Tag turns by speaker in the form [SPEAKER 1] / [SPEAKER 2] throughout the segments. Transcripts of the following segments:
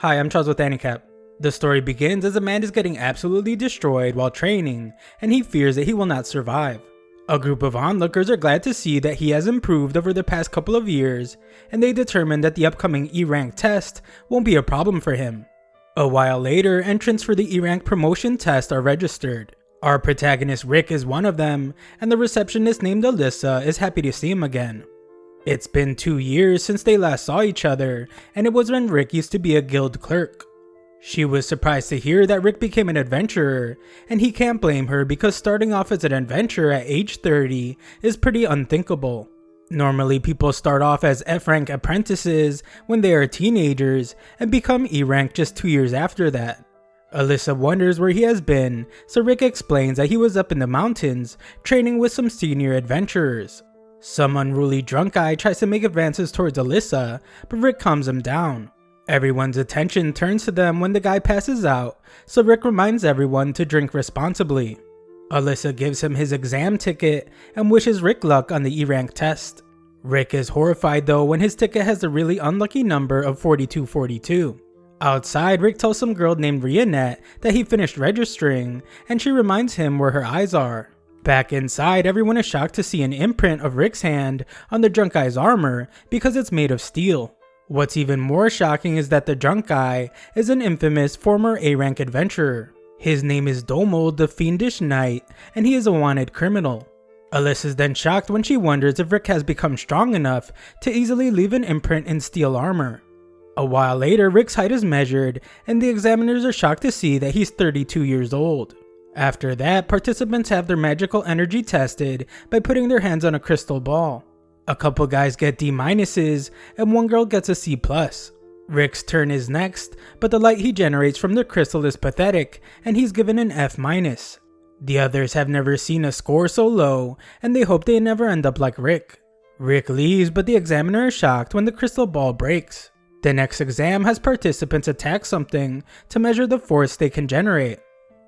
[SPEAKER 1] Hi, I'm Charles with AniCap. The story begins as a man is getting absolutely destroyed while training, and he fears that he will not survive. A group of onlookers are glad to see that he has improved over the past couple of years, and they determine that the upcoming E-rank test won't be a problem for him. A while later, entrants for the E-rank promotion test are registered. Our protagonist Rick is one of them, and the receptionist named Alyssa is happy to see him again. It's been 2 years since they last saw each other, and it was when Rick used to be a guild clerk. She was surprised to hear that Rick became an adventurer, and he can't blame her because starting off as an adventurer at age 30 is pretty unthinkable. Normally people start off as F-rank apprentices when they are teenagers and become E-rank just 2 years after that. Alyssa wonders where he has been, so Rick explains that he was up in the mountains training with some senior adventurers. Some unruly drunk guy tries to make advances towards Alyssa, but Rick calms him down. Everyone's attention turns to them when the guy passes out, so Rick reminds everyone to drink responsibly. Alyssa gives him his exam ticket and wishes Rick luck on the E-rank test. Rick is horrified though when his ticket has the really unlucky number of 4242. Outside, Rick tells some girl named Rionette that he finished registering, and she reminds him where her eyes are. Back inside, everyone is shocked to see an imprint of Rick's hand on the drunk guy's armor because it's made of steel. What's even more shocking is that the drunk guy is an infamous former A-rank adventurer. His name is Domo the Fiendish Knight, and he is a wanted criminal. Alyssa is then shocked when she wonders if Rick has become strong enough to easily leave an imprint in steel armor. A while later, Rick's height is measured, and the examiners are shocked to see that he's 32 years old. After that, participants have their magical energy tested by putting their hands on a crystal ball. A couple guys get D- and one girl gets a C+. Rick's turn is next, but the light he generates from the crystal is pathetic, and he's given an F-. The others have never seen a score so low, and they hope they never end up like Rick. Rick leaves, but the examiner is shocked when the crystal ball breaks. The next exam has participants attack something to measure the force they can generate.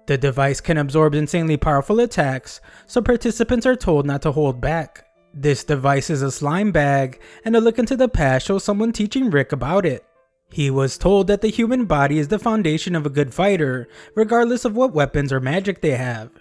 [SPEAKER 1] The device can absorb insanely powerful attacks, so participants are told not to hold back. This device is a slime bag, and a look into the past shows someone teaching Rick about it. He was told that the human body is the foundation of a good fighter, regardless of what weapons or magic they have.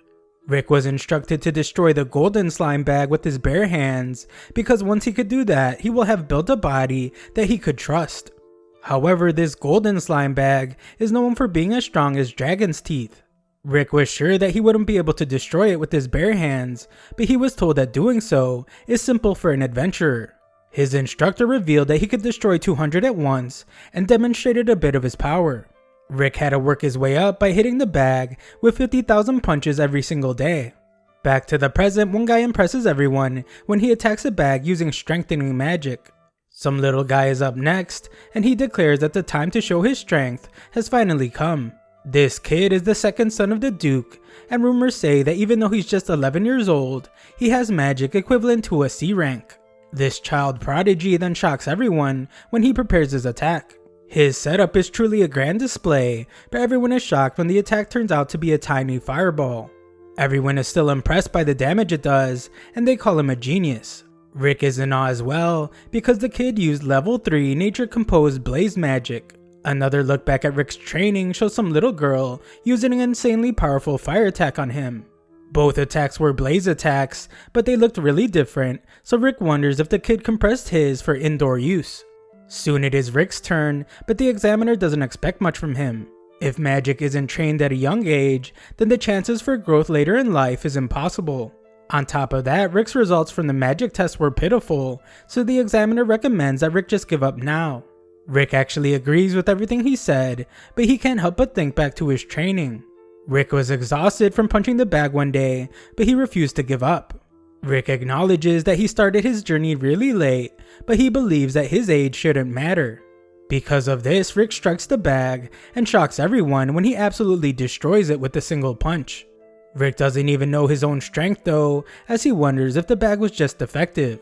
[SPEAKER 1] Rick was instructed to destroy the golden slime bag with his bare hands, because once he could do that, he will have built a body that he could trust. However, this golden slime bag is known for being as strong as dragon's teeth. Rick was sure that he wouldn't be able to destroy it with his bare hands, but he was told that doing so is simple for an adventurer. His instructor revealed that he could destroy 200 at once and demonstrated a bit of his power. Rick had to work his way up by hitting the bag with 50,000 punches every single day. Back to the present, one guy impresses everyone when he attacks a bag using strengthening magic. Some little guy is up next, and he declares that the time to show his strength has finally come. This kid is the second son of the Duke, and rumors say that even though he's just 11 years old, he has magic equivalent to a C rank. This child prodigy then shocks everyone when he prepares his attack. His setup is truly a grand display, but everyone is shocked when the attack turns out to be a tiny fireball. Everyone is still impressed by the damage it does, and they call him a genius. Rick is in awe as well, because the kid used level 3 nature composed blaze magic. Another look back at Rick's training shows some little girl using an insanely powerful fire attack on him. Both attacks were blaze attacks, but they looked really different, so Rick wonders if the kid compressed his for indoor use. Soon it is Rick's turn, but the examiner doesn't expect much from him. If magic isn't trained at a young age, then the chances for growth later in life is impossible. On top of that, Rick's results from the magic test were pitiful, so the examiner recommends that Rick just give up now. Rick actually agrees with everything he said, but he can't help but think back to his training. Rick was exhausted from punching the bag one day, but he refused to give up. Rick acknowledges that he started his journey really late, but he believes that his age shouldn't matter. Because of this, Rick strikes the bag and shocks everyone when he absolutely destroys it with a single punch. Rick doesn't even know his own strength though, as he wonders if the bag was just defective.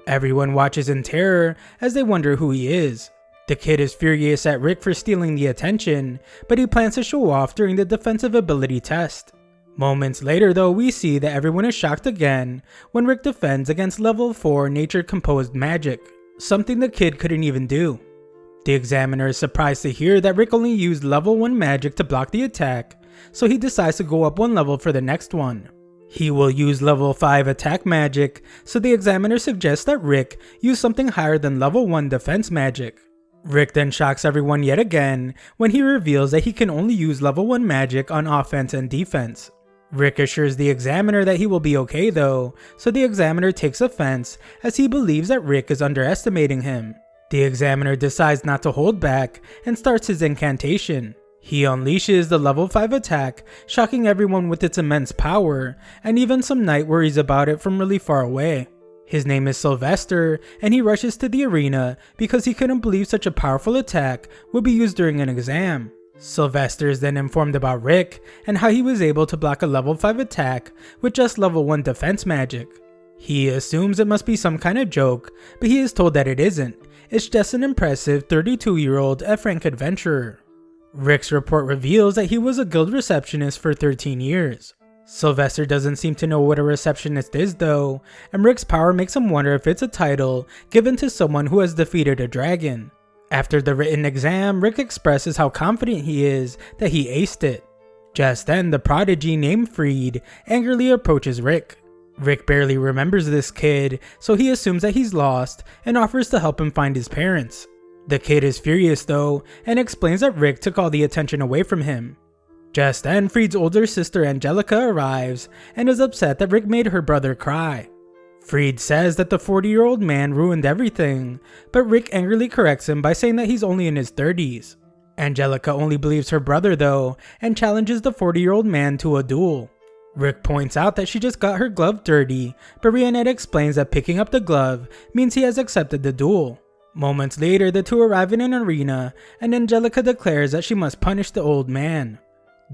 [SPEAKER 1] Everyone watches in terror as they wonder who he is. The kid is furious at Rick for stealing the attention, but he plans to show off during the defensive ability test. Moments later though, we see that everyone is shocked again when Rick defends against level 4 nature composed magic, something the kid couldn't even do. The examiner is surprised to hear that Rick only used level 1 magic to block the attack, so he decides to go up one level for the next one. He will use level 5 attack magic, so the examiner suggests that Rick use something higher than level 1 defense magic. Rick then shocks everyone yet again when he reveals that he can only use level 1 magic on offense and defense. Rick assures the examiner that he will be okay though, so the examiner takes offense as he believes that Rick is underestimating him. The examiner decides not to hold back and starts his incantation. He unleashes the level 5 attack, shocking everyone with its immense power, and even some knight worries about it from really far away. His name is Sylvester, and he rushes to the arena because he couldn't believe such a powerful attack would be used during an exam. Sylvester is then informed about Rick and how he was able to block a level 5 attack with just level 1 defense magic. He assumes it must be some kind of joke, but he is told that it isn't. It's just an impressive 32-year-old F-rank adventurer. Rick's report reveals that he was a guild receptionist for 13 years. Sylvester doesn't seem to know what a receptionist is though, and Rick's power makes him wonder if it's a title given to someone who has defeated a dragon. After the written exam, Rick expresses how confident he is that he aced it. Just then, the prodigy named Freed angrily approaches Rick. Rick barely remembers this kid, so he assumes that he's lost and offers to help him find his parents. The kid is furious though, and explains that Rick took all the attention away from him. Just then, Freed's older sister Angelica arrives and is upset that Rick made her brother cry. Freed says that the 40-year-old man ruined everything, but Rick angrily corrects him by saying that he's only in his 30s. Angelica only believes her brother though, and challenges the 40-year-old man to a duel. Rick points out that she just got her glove dirty, but Barehanded explains that picking up the glove means he has accepted the duel. Moments later, the two arrive in an arena, and Angelica declares that she must punish the old man.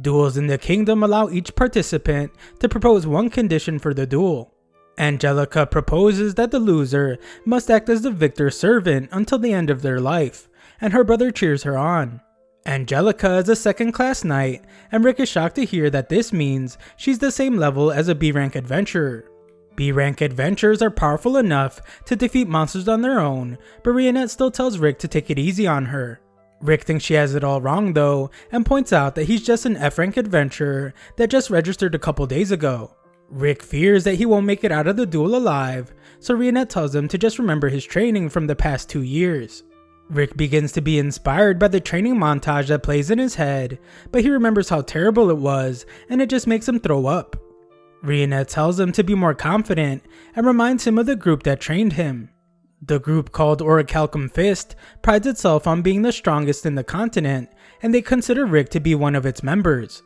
[SPEAKER 1] Duels in the kingdom allow each participant to propose one condition for the duel. Angelica proposes that the loser must act as the victor's servant until the end of their life, and her brother cheers her on. Angelica is a second-class knight, and Rick is shocked to hear that this means she's the same level as a B-rank adventurer. B-rank adventurers are powerful enough to defeat monsters on their own, but Barehanded still tells Rick to take it easy on her. Rick thinks she has it all wrong though, and points out that he's just an F-rank adventurer that just registered a couple days ago. Rick fears that he won't make it out of the duel alive, so Barehanded tells him to just remember his training from the past 2 years. Rick begins to be inspired by the training montage that plays in his head, but he remembers how terrible it was, and it just makes him throw up. Barehanded tells him to be more confident, and reminds him of the group that trained him. The group called Orichalcum Fist prides itself on being the strongest in the continent, and they consider Rick to be one of its members.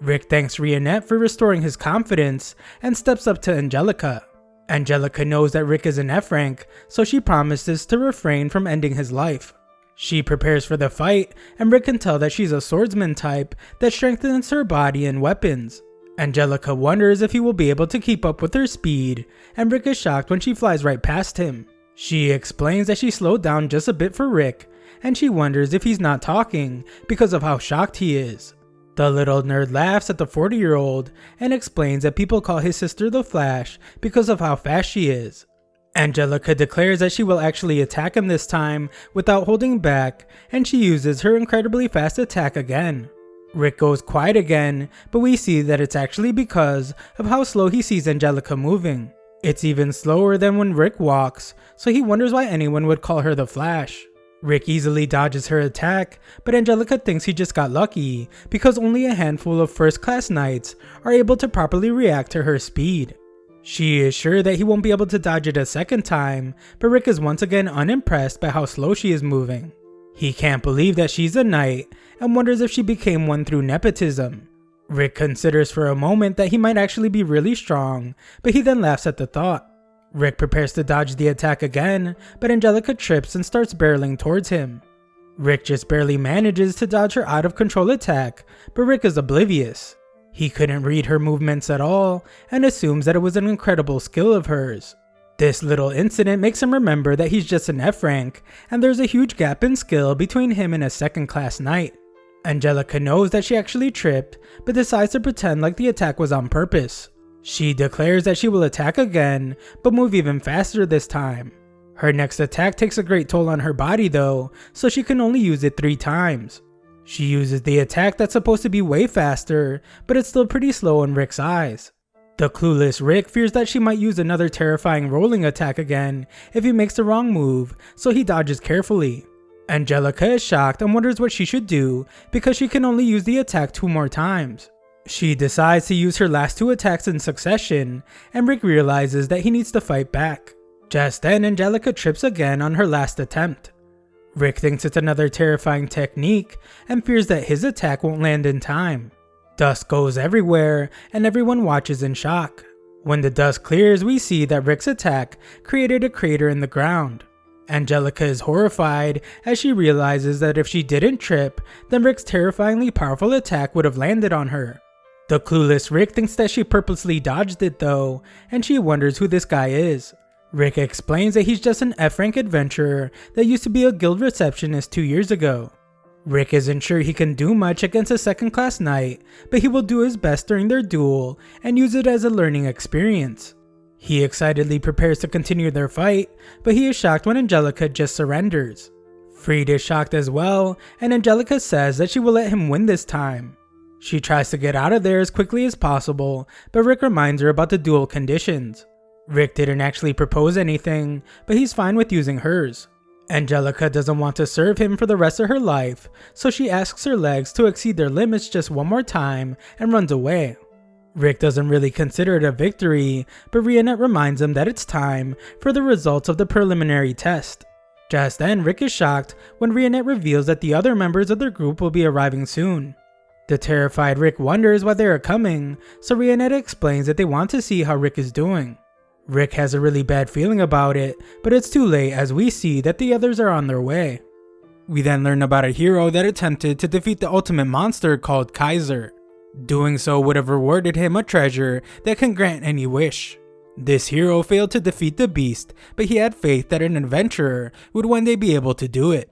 [SPEAKER 1] Rick thanks Barehanded for restoring his confidence, and steps up to Angelica. Angelica knows that Rick is an F-rank, so she promises to refrain from ending his life. She prepares for the fight, and Rick can tell that she's a swordsman type that strengthens her body and weapons. Angelica wonders if he will be able to keep up with her speed, and Rick is shocked when she flies right past him. She explains that she slowed down just a bit for Rick, and she wonders if he's not talking because of how shocked he is. The little nerd laughs at the 40-year-old and explains that people call his sister the Flash because of how fast she is. Angelica declares that she will actually attack him this time without holding back, and she uses her incredibly fast attack again. Rick goes quiet again, but we see that it's actually because of how slow he sees Angelica moving. It's even slower than when Rick walks, so he wonders why anyone would call her the Flash. Rick easily dodges her attack, but Angelica thinks he just got lucky because only a handful of first-class knights are able to properly react to her speed. She is sure that he won't be able to dodge it a second time, but Rick is once again unimpressed by how slow she is moving. He can't believe that she's a knight and wonders if she became one through nepotism. Rick considers for a moment that he might actually be really strong, but he then laughs at the thought. Rick prepares to dodge the attack again, but Angelica trips and starts barreling towards him. Rick just barely manages to dodge her out of control attack, but Rick is oblivious. He couldn't read her movements at all, and assumes that it was an incredible skill of hers. This little incident makes him remember that he's just an F-rank, and there's a huge gap in skill between him and a second-class knight. Angelica knows that she actually tripped, but decides to pretend like the attack was on purpose. She declares that she will attack again, but move even faster this time. Her next attack takes a great toll on her body though, so she can only use it 3 times. She uses the attack that's supposed to be way faster, but it's still pretty slow in Rick's eyes. The clueless Rick fears that she might use another terrifying rolling attack again if he makes the wrong move, so he dodges carefully. Angelica is shocked and wonders what she should do because she can only use the attack 2 more times. She decides to use her last 2 attacks in succession, and Rick realizes that he needs to fight back. Just then, Angelica trips again on her last attempt. Rick thinks it's another terrifying technique and fears that his attack won't land in time. Dust goes everywhere and everyone watches in shock. When the dust clears, we see that Rick's attack created a crater in the ground. Angelica is horrified as she realizes that if she didn't trip, then Rick's terrifyingly powerful attack would have landed on her. The clueless Rick thinks that she purposely dodged it though, and she wonders who this guy is. Rick explains that he's just an F-rank adventurer that used to be a guild receptionist 2 years ago. Rick isn't sure he can do much against a second-class knight, but he will do his best during their duel and use it as a learning experience. He excitedly prepares to continue their fight, but he is shocked when Angelica just surrenders. Freed is shocked as well, and Angelica says that she will let him win this time. She tries to get out of there as quickly as possible, but Rick reminds her about the duel conditions. Rick didn't actually propose anything, but he's fine with using hers. Angelica doesn't want to serve him for the rest of her life, so she asks her legs to exceed their limits just 1 more time and runs away. Rick doesn't really consider it a victory, but Rionette reminds him that it's time for the results of the preliminary test. Just then, Rick is shocked when Rionette reveals that the other members of their group will be arriving soon. The terrified Rick wonders why they are coming, so Rionette explains that they want to see how Rick is doing. Rick has a really bad feeling about it, but it's too late as we see that the others are on their way. We then learn about a hero that attempted to defeat the ultimate monster called Kaiser. Doing so would have rewarded him a treasure that can grant any wish. This hero failed to defeat the beast, but he had faith that an adventurer would one day be able to do it.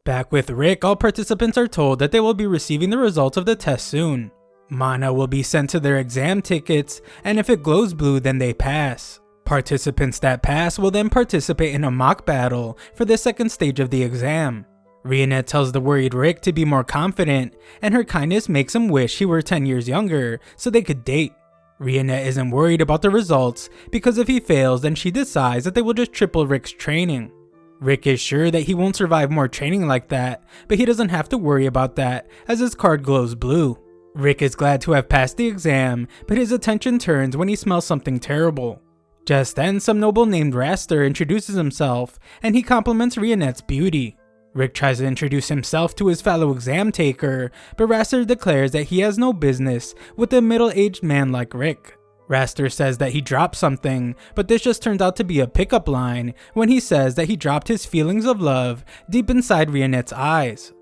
[SPEAKER 1] Back with Rick, all participants are told that they will be receiving the results of the test soon. Mana will be sent to their exam tickets, and if it glows blue, then they pass. Participants that pass will then participate in a mock battle for the second stage of the exam. Rionette tells the worried Rick to be more confident, and her kindness makes him wish he were 10 years younger so they could date. Rionette isn't worried about the results because if he fails, then she decides that they will just triple Rick's training. Rick is sure that he won't survive more training like that, but he doesn't have to worry about that as his card glows blue. Rick is glad to have passed the exam, but his attention turns when he smells something terrible. Just then, some noble named Raster introduces himself, and he compliments Rionette's beauty. Rick tries to introduce himself to his fellow exam taker, but Raster declares that he has no business with a middle-aged man like Rick. Raster says that he dropped something, but this just turns out to be a pickup line when he says that he dropped his feelings of love deep inside Rionette's eyes.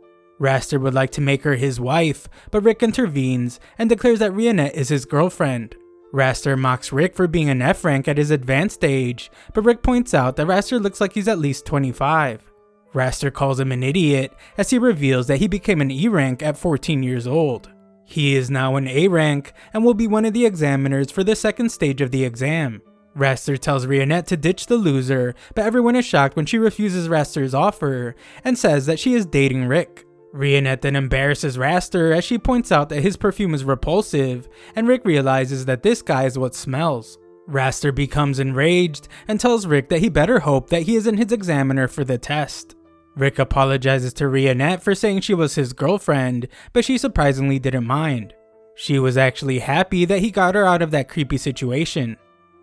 [SPEAKER 1] Raster would like to make her his wife, but Rick intervenes and declares that Rionette is his girlfriend. Raster mocks Rick for being an F rank at his advanced age, but Rick points out that Raster looks like he's at least 25. Raster calls him an idiot as he reveals that he became an E rank at 14 years old. He is now an A rank and will be one of the examiners for the second stage of the exam. Raster tells Rionette to ditch the loser, but everyone is shocked when she refuses Raster's offer and says that she is dating Rick. Rionette then embarrasses Raster as she points out that his perfume is repulsive, and Rick realizes that this guy is what smells. Raster becomes enraged and tells Rick that he better hope that he isn't his examiner for the test. Rick apologizes to Rionette for saying she was his girlfriend, but she surprisingly didn't mind. She was actually happy that he got her out of that creepy situation.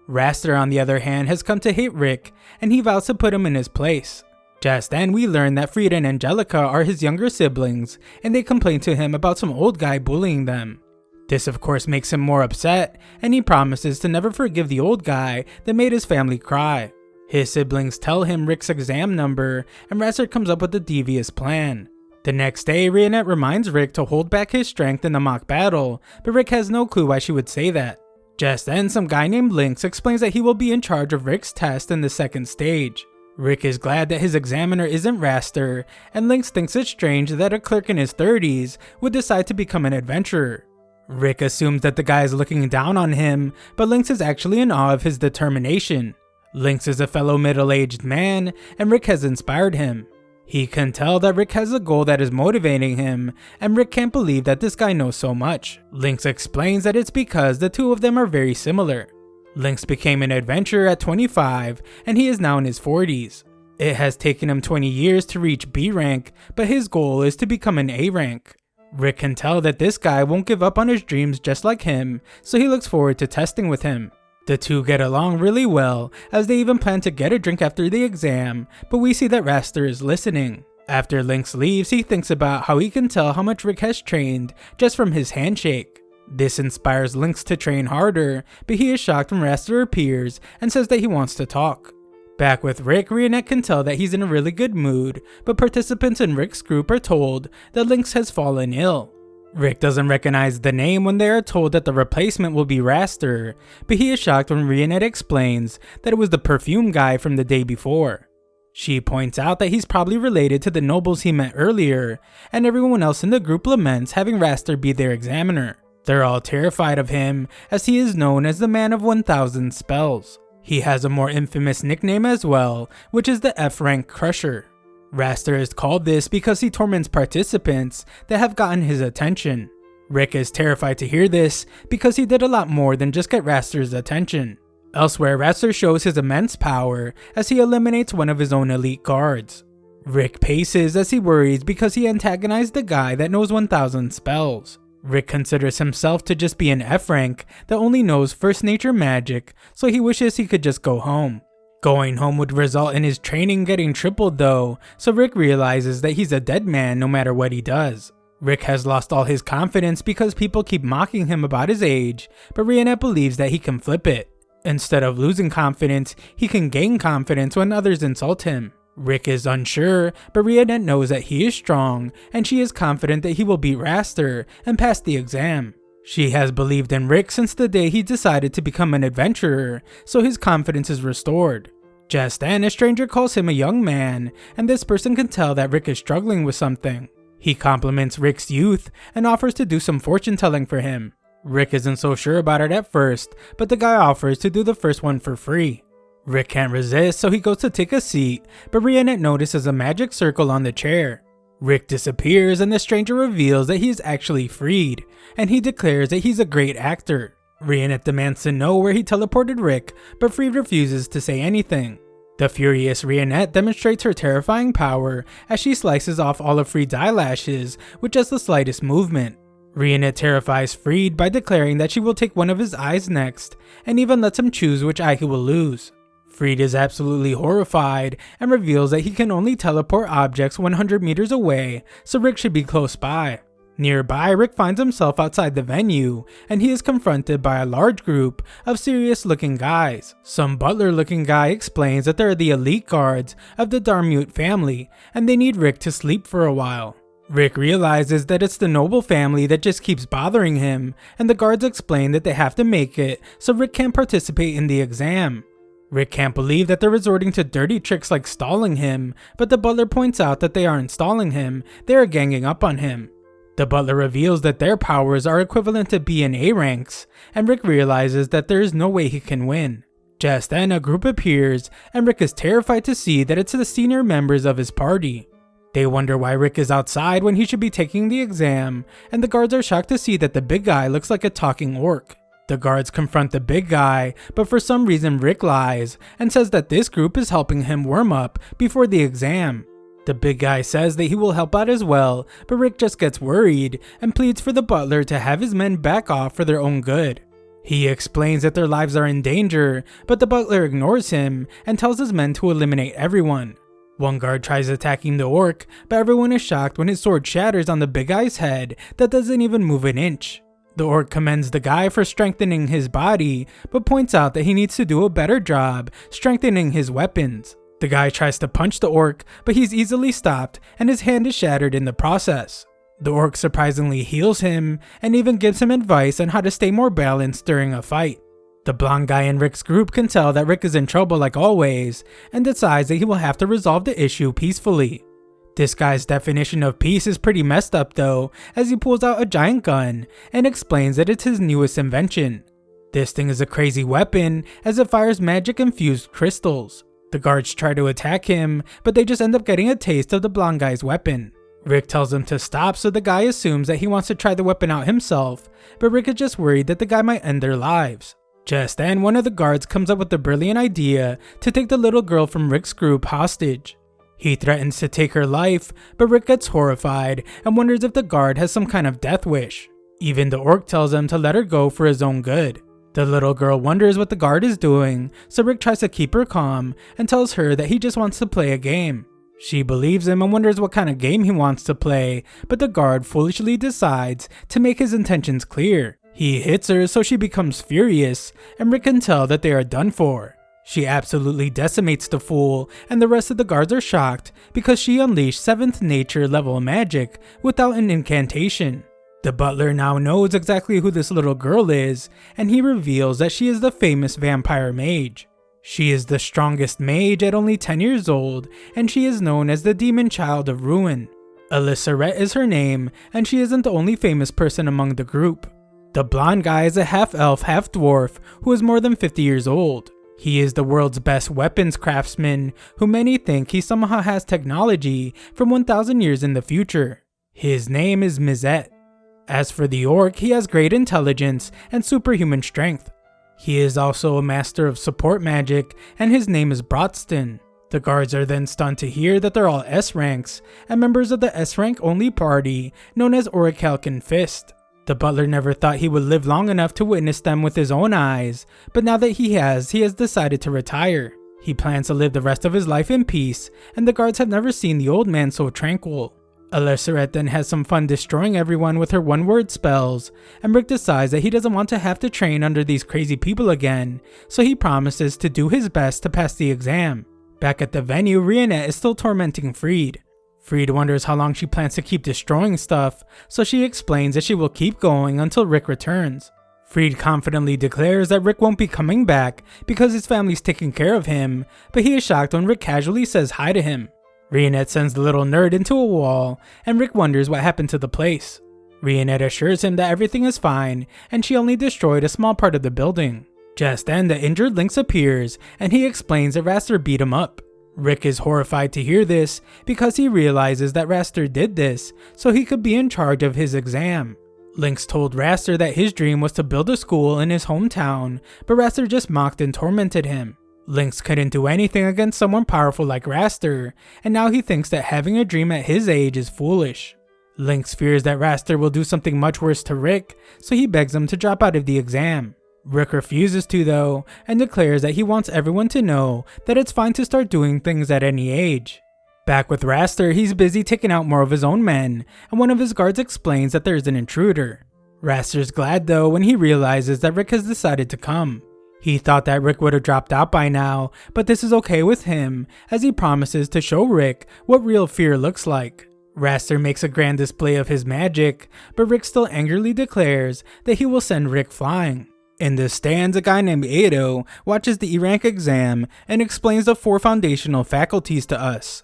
[SPEAKER 1] Raster, on the other hand, has come to hate Rick, and he vows to put him in his place. Just then, we learn that Frida and Angelica are his younger siblings, and they complain to him about some old guy bullying them. This of course makes him more upset, and he promises to never forgive the old guy that made his family cry. His siblings tell him Rick's exam number, and Raster comes up with a devious plan. The next day, Rionette reminds Rick to hold back his strength in the mock battle, but Rick has no clue why she would say that. Just then, some guy named Lynx explains that he will be in charge of Rick's test in the second stage. Rick is glad that his examiner isn't Raster, and Lynx thinks it's strange that a clerk in his 30s would decide to become an adventurer. Rick assumes that the guy is looking down on him, but Lynx is actually in awe of his determination. Lynx is a fellow middle-aged man, and Rick has inspired him. He can tell that Rick has a goal that is motivating him, and Rick can't believe that this guy knows so much. Lynx explains that it's because the two of them are very similar. Lynx became an adventurer at 25, and he is now in his 40s. It has taken him 20 years to reach B rank, but his goal is to become an A rank. Rick can tell that this guy won't give up on his dreams just like him, so he looks forward to testing with him. The two get along really well, as they even plan to get a drink after the exam, but we see that Raster is listening. After Lynx leaves, he thinks about how he can tell how much Rick has trained just from his handshake. This inspires Lynx to train harder, but he is shocked when Raster appears and says that he wants to talk. Back with Rick, Rionette can tell that he's in a really good mood, but participants in Rick's group are told that Lynx has fallen ill. Rick doesn't recognize the name when they are told that the replacement will be Raster, but he is shocked when Rionette explains that it was the perfume guy from the day before. She points out that he's probably related to the nobles he met earlier, and everyone else in the group laments having Raster be their examiner. They're all terrified of him, as he is known as the man of 1,000 spells. He has a more infamous nickname as well, which is the F-rank Crusher. Raster is called this because he torments participants that have gotten his attention. Rick is terrified to hear this because he did a lot more than just get Raster's attention. Elsewhere, Raster shows his immense power as he eliminates one of his own elite guards. Rick paces as he worries because he antagonized the guy that knows 1,000 spells. Rick considers himself to just be an F rank that only knows first nature magic, so he wishes he could just go home. Going home would result in his training getting tripled though, so Rick realizes that he's a dead man no matter what he does. Rick has lost all his confidence because people keep mocking him about his age, but Rionette believes that he can flip it. Instead of losing confidence, he can gain confidence when others insult him. Rick is unsure, but Rionette knows that he is strong, and she is confident that he will beat Raster and pass the exam. She has believed in Rick since the day he decided to become an adventurer, so his confidence is restored. Just then, a stranger calls him a young man, and this person can tell that Rick is struggling with something. He compliments Rick's youth and offers to do some fortune telling for him. Rick isn't so sure about it at first, but the guy offers to do the first one for free. Rick can't resist, so he goes to take a seat, but Rionette notices a magic circle on the chair. Rick disappears and the stranger reveals that he is actually Freed, and he declares that he's a great actor. Rionette demands to know where he teleported Rick, but Freed refuses to say anything. The furious Rionette demonstrates her terrifying power as she slices off all of Freed's eyelashes with just the slightest movement. Rionette terrifies Freed by declaring that she will take one of his eyes next, and even lets him choose which eye he will lose. Freed is absolutely horrified and reveals that he can only teleport objects 100 meters away, so Rick should be close by. Nearby, Rick finds himself outside the venue, and he is confronted by a large group of serious-looking guys. Some butler-looking guy explains that they're the elite guards of the Darmute family, and they need Rick to sleep for a while. Rick realizes that it's the noble family that just keeps bothering him, and the guards explain that they have to make it so Rick can't participate in the exam. Rick can't believe that they're resorting to dirty tricks like stalling him, but the butler points out that they aren't stalling him, they are ganging up on him. The butler reveals that their powers are equivalent to B and A ranks, and Rick realizes that there is no way he can win. Just then, a group appears, and Rick is terrified to see that it's the senior members of his party. They wonder why Rick is outside when he should be taking the exam, and the guards are shocked to see that the big guy looks like a talking orc. The guards confront the big guy, but for some reason Rick lies and says that this group is helping him warm up before the exam. The big guy says that he will help out as well, but Rick just gets worried and pleads for the butler to have his men back off for their own good. He explains that their lives are in danger, but the butler ignores him and tells his men to eliminate everyone. One guard tries attacking the orc, but everyone is shocked when his sword shatters on the big guy's head that doesn't even move an inch. The orc commends the guy for strengthening his body, but points out that he needs to do a better job strengthening his weapons. The guy tries to punch the orc, but he's easily stopped and his hand is shattered in the process. The orc surprisingly heals him and even gives him advice on how to stay more balanced during a fight. The blonde guy in Rick's group can tell that Rick is in trouble like always and decides that he will have to resolve the issue peacefully. This guy's definition of peace is pretty messed up though, as he pulls out a giant gun and explains that it's his newest invention. This thing is a crazy weapon as it fires magic-infused crystals. The guards try to attack him, but they just end up getting a taste of the blonde guy's weapon. Rick tells him to stop, so the guy assumes that he wants to try the weapon out himself, but Rick is just worried that the guy might end their lives. Just then, one of the guards comes up with the brilliant idea to take the little girl from Rick's group hostage. He threatens to take her life, but Rick gets horrified and wonders if the guard has some kind of death wish. Even the orc tells him to let her go for his own good. The little girl wonders what the guard is doing, so Rick tries to keep her calm and tells her that he just wants to play a game. She believes him and wonders what kind of game he wants to play, but the guard foolishly decides to make his intentions clear. He hits her, so she becomes furious, and Rick can tell that they are done for. She absolutely decimates the fool, and the rest of the guards are shocked because she unleashed 7th nature level magic without an incantation. The butler now knows exactly who this little girl is, and he reveals that she is the famous vampire mage. She is the strongest mage at only 10 years old, and she is known as the demon child of ruin. Alyssa Rhett is her name, and she isn't the only famous person among the group. The blonde guy is a half-elf, half-dwarf who is more than 50 years old. He is the world's best weapons craftsman, who many think he somehow has technology from 1,000 years in the future. His name is Mizet. As for the orc, he has great intelligence and superhuman strength. He is also a master of support magic, and his name is Brodston. The guards are then stunned to hear that they're all S ranks, and members of the S rank only party known as Orichalcon Fist. The butler never thought he would live long enough to witness them with his own eyes, but now that he has decided to retire. He plans to live the rest of his life in peace, and the guards have never seen the old man so tranquil. Alyssa then has some fun destroying everyone with her one-word spells, and Rick decides that he doesn't want to have to train under these crazy people again, so he promises to do his best to pass the exam. Back at the venue, Rionette is still tormenting Freed. Freed wonders how long she plans to keep destroying stuff, so she explains that she will keep going until Rick returns. Freed confidently declares that Rick won't be coming back because his family's taking care of him, but he is shocked when Rick casually says hi to him. Rionette sends the little nerd into a wall, and Rick wonders what happened to the place. Rionette assures him that everything is fine, and she only destroyed a small part of the building. Just then, the injured Lynx appears, and he explains that Raster beat him up. Rick is horrified to hear this, because he realizes that Raster did this, so he could be in charge of his exam. Lynx told Raster that his dream was to build a school in his hometown, but Raster just mocked and tormented him. Lynx couldn't do anything against someone powerful like Raster, and now he thinks that having a dream at his age is foolish. Lynx fears that Raster will do something much worse to Rick, so he begs him to drop out of the exam. Rick refuses to though, and declares that he wants everyone to know that it's fine to start doing things at any age. Back with Raster, he's busy taking out more of his own men, and one of his guards explains that there's an intruder. Raster's glad though when he realizes that Rick has decided to come. He thought that Rick would have dropped out by now, but this is okay with him, as he promises to show Rick what real fear looks like. Raster makes a grand display of his magic, but Rick still angrily declares that he will send Rick flying. In the stands, a guy named Ado watches the E-Rank exam and explains the 4 foundational faculties to us.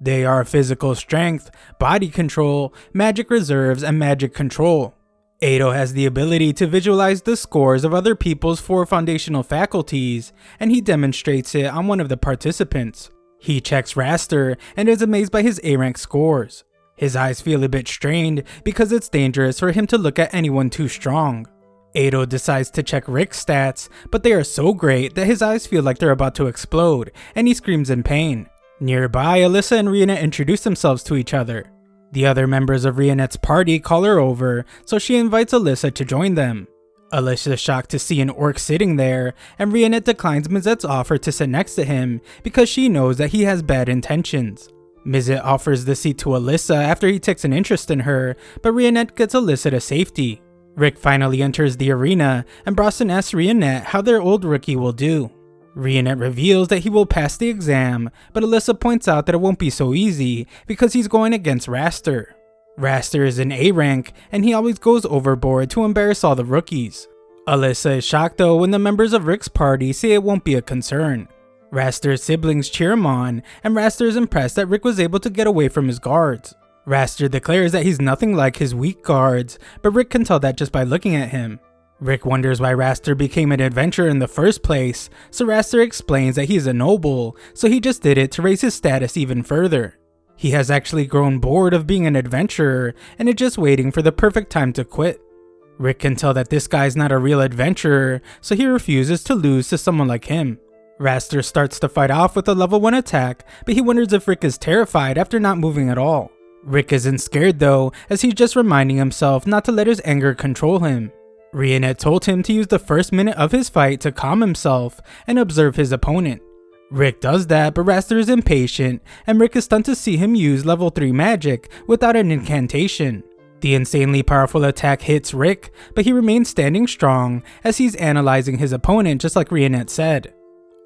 [SPEAKER 1] They are physical strength, body control, magic reserves, and magic control. Ado has the ability to visualize the scores of other people's 4 foundational faculties, and he demonstrates it on one of the participants. He checks Raster and is amazed by his A-rank scores. His eyes feel a bit strained because it's dangerous for him to look at anyone too strong. Ado decides to check Rick's stats, but they are so great that his eyes feel like they're about to explode, and he screams in pain. Nearby, Alyssa and Rionette introduce themselves to each other. The other members of Rionette's party call her over, so she invites Alyssa to join them. Alyssa is shocked to see an orc sitting there, and Rionette declines Mizette's offer to sit next to him because she knows that he has bad intentions. Mizette offers the seat to Alyssa after he takes an interest in her, but Rionette gets Alyssa to safety. Rick finally enters the arena, and Broston asks Rionette how their old rookie will do. Rionette reveals that he will pass the exam, but Alyssa points out that it won't be so easy because he's going against Raster. Raster is an A rank, and he always goes overboard to embarrass all the rookies. Alyssa is shocked though when the members of Rick's party say it won't be a concern. Raster's siblings cheer him on, and Raster is impressed that Rick was able to get away from his guards. Raster declares that he's nothing like his weak guards, but Rick can tell that just by looking at him. Rick wonders why Raster became an adventurer in the first place, so Raster explains that he's a noble, so he just did it to raise his status even further. He has actually grown bored of being an adventurer and is just waiting for the perfect time to quit. Rick can tell that this guy's not a real adventurer, so he refuses to lose to someone like him. Raster starts to fight off with a level 1 attack, but he wonders if Rick is terrified after not moving at all. Rick isn't scared though, as he's just reminding himself not to let his anger control him. Barehanded told him to use the first minute of his fight to calm himself and observe his opponent. Rick does that, but Raster is impatient, and Rick is stunned to see him use level 3 magic without an incantation. The insanely powerful attack hits Rick, but he remains standing strong as he's analyzing his opponent just like Barehanded said.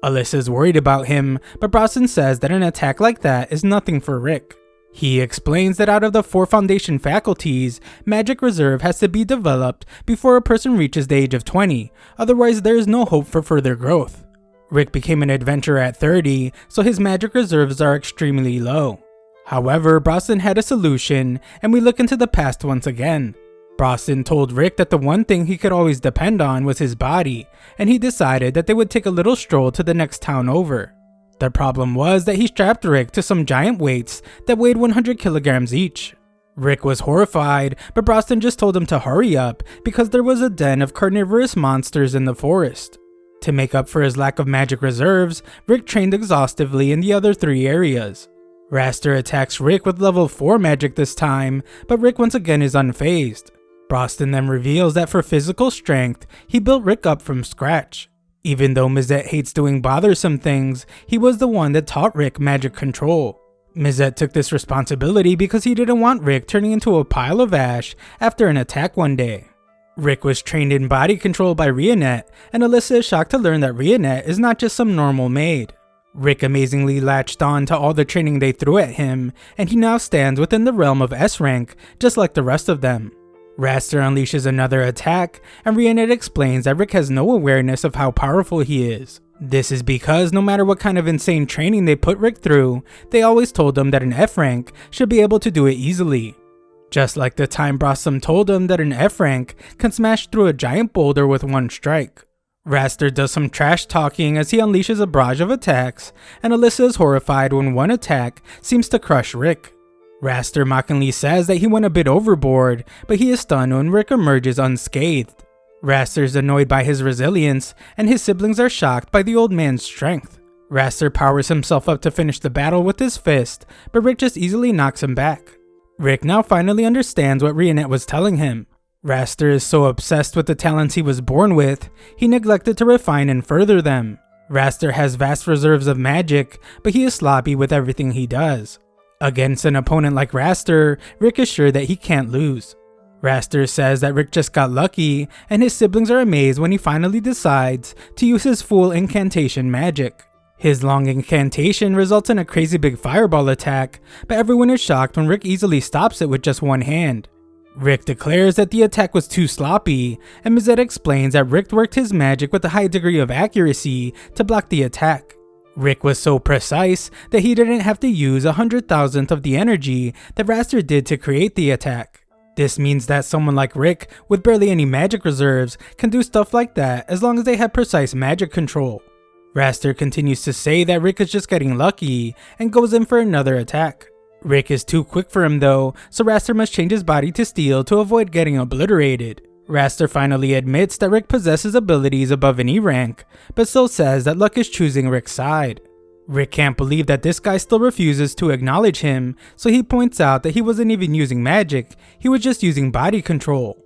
[SPEAKER 1] Alyssa's worried about him, but Brosnan says that an attack like that is nothing for Rick. He explains that out of the 4 foundation faculties, Magic Reserve has to be developed before a person reaches the age of 20, otherwise there is no hope for further growth. Rick became an adventurer at 30, so his magic reserves are extremely low. However, Brosnan had a solution, and we look into the past once again. Brosnan told Rick that the one thing he could always depend on was his body, and he decided that they would take a little stroll to the next town over. The problem was that he strapped Rick to some giant weights that weighed 100 kilograms each. Rick was horrified, but Brosnan just told him to hurry up because there was a den of carnivorous monsters in the forest. To make up for his lack of magic reserves, Rick trained exhaustively in the other 3 areas. Raster attacks Rick with level 4 magic this time, but Rick once again is unfazed. Brosnan then reveals that for physical strength, he built Rick up from scratch. Even though Mizette hates doing bothersome things, he was the one that taught Rick magic control. Mizette took this responsibility because he didn't want Rick turning into a pile of ash after an attack one day. Rick was trained in body control by Barehanded, and Alyssa is shocked to learn that Barehanded is not just some normal maid. Rick amazingly latched on to all the training they threw at him, and he now stands within the realm of S rank, just like the rest of them. Raster unleashes another attack, and Barehanded explains that Rick has no awareness of how powerful he is. This is because no matter what kind of insane training they put Rick through, they always told him that an F rank should be able to do it easily. Just like the time Brosnan told him that an F rank can smash through a giant boulder with one strike. Raster does some trash talking as he unleashes a barrage of attacks, and Alyssa is horrified when one attack seems to crush Rick. Raster mockingly says that he went a bit overboard, but he is stunned when Rick emerges unscathed. Raster is annoyed by his resilience, and his siblings are shocked by the old man's strength. Raster powers himself up to finish the battle with his fist, but Rick just easily knocks him back. Rick now finally understands what Barehanded was telling him. Raster is so obsessed with the talents he was born with, he neglected to refine and further them. Raster has vast reserves of magic, but he is sloppy with everything he does. Against an opponent like Raster, Rick is sure that he can't lose. Raster says that Rick just got lucky, and his siblings are amazed when he finally decides to use his full incantation magic. His long incantation results in a crazy big fireball attack, but everyone is shocked when Rick easily stops it with just one hand. Rick declares that the attack was too sloppy, and Mizette explains that Rick worked his magic with a high degree of accuracy to block the attack. Rick was so precise that he didn't have to use 100,000th of the energy that Raster did to create the attack. This means that someone like Rick, with barely any magic reserves, can do stuff like that as long as they have precise magic control. Raster continues to say that Rick is just getting lucky and goes in for another attack. Rick is too quick for him though, so Raster must change his body to steel to avoid getting obliterated. Raster finally admits that Rick possesses abilities above an E rank, but still says that luck is choosing Rick's side. Rick can't believe that this guy still refuses to acknowledge him, so he points out that he wasn't even using magic, he was just using body control.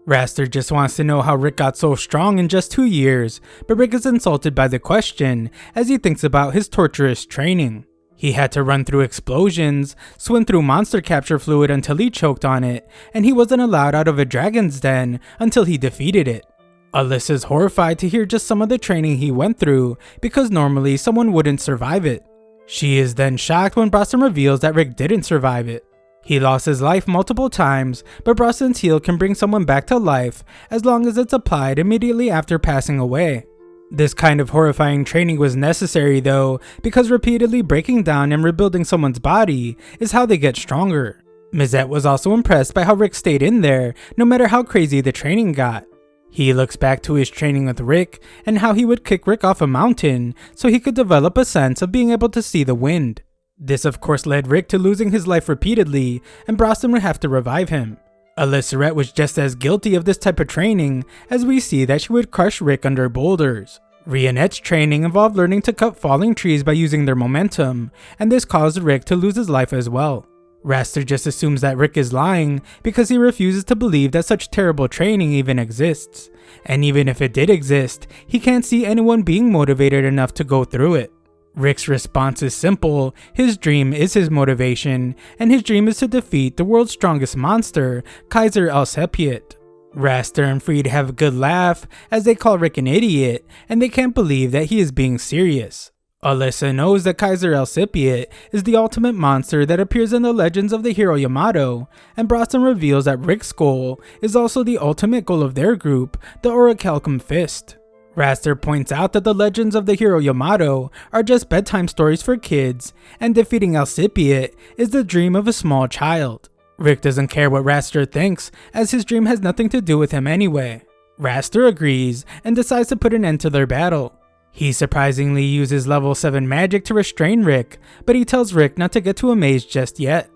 [SPEAKER 1] Raster just wants to know how Rick got so strong in just 2 years, but Rick is insulted by the question as he thinks about his torturous training. He had to run through explosions, swim through monster capture fluid until he choked on it, and he wasn't allowed out of a dragon's den until he defeated it. Alyssa's horrified to hear just some of the training he went through, because normally someone wouldn't survive it. She is then shocked when Brosnan reveals that Rick didn't survive it. He lost his life multiple times, but Brosnan's heal can bring someone back to life as long as it's applied immediately after passing away. This kind of horrifying training was necessary though, because repeatedly breaking down and rebuilding someone's body is how they get stronger. Mizette was also impressed by how Rick stayed in there, no matter how crazy the training got. He looks back to his training with Rick and how he would kick Rick off a mountain so he could develop a sense of being able to see the wind. This of course led Rick to losing his life repeatedly, and Brosnan would have to revive him. Alyssa was just as guilty of this type of training, as we see that she would crush Rick under boulders. Rionette's training involved learning to cut falling trees by using their momentum, and this caused Rick to lose his life as well. Raster just assumes that Rick is lying because he refuses to believe that such terrible training even exists. And even if it did exist, he can't see anyone being motivated enough to go through it. Rick's response is simple: his dream is his motivation, and his dream is to defeat the world's strongest monster, Kaiser El Sepiot. Raster and Freed have a good laugh as they call Rick an idiot, and they can't believe that he is being serious. Alyssa knows that Kaiser El Sepiot is the ultimate monster that appears in the legends of the hero Yamato, and Brosnan reveals that Rick's goal is also the ultimate goal of their group, the Orichalcum Fist. Raster points out that the legends of the hero Yamato are just bedtime stories for kids, and defeating El Sepiot is the dream of a small child. Rick doesn't care what Raster thinks, as his dream has nothing to do with him anyway. Raster agrees and decides to put an end to their battle. He surprisingly uses level 7 magic to restrain Rick, but he tells Rick not to get too amazed just yet.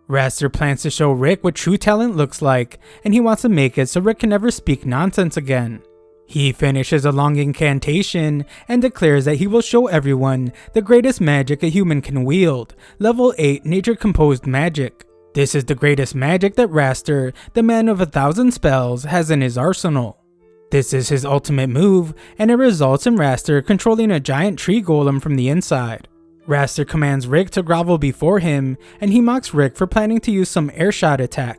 [SPEAKER 1] Raster plans to show Rick what true talent looks like, and he wants to make it so Rick can never speak nonsense again. He finishes a long incantation and declares that he will show everyone the greatest magic a human can wield, level 8 nature composed magic. This is the greatest magic that Raster, the man of 1,000 spells, has in his arsenal. This is his ultimate move, and it results in Raster controlling a giant tree golem from the inside. Raster commands Rick to grovel before him, and he mocks Rick for planning to use some airshot attack.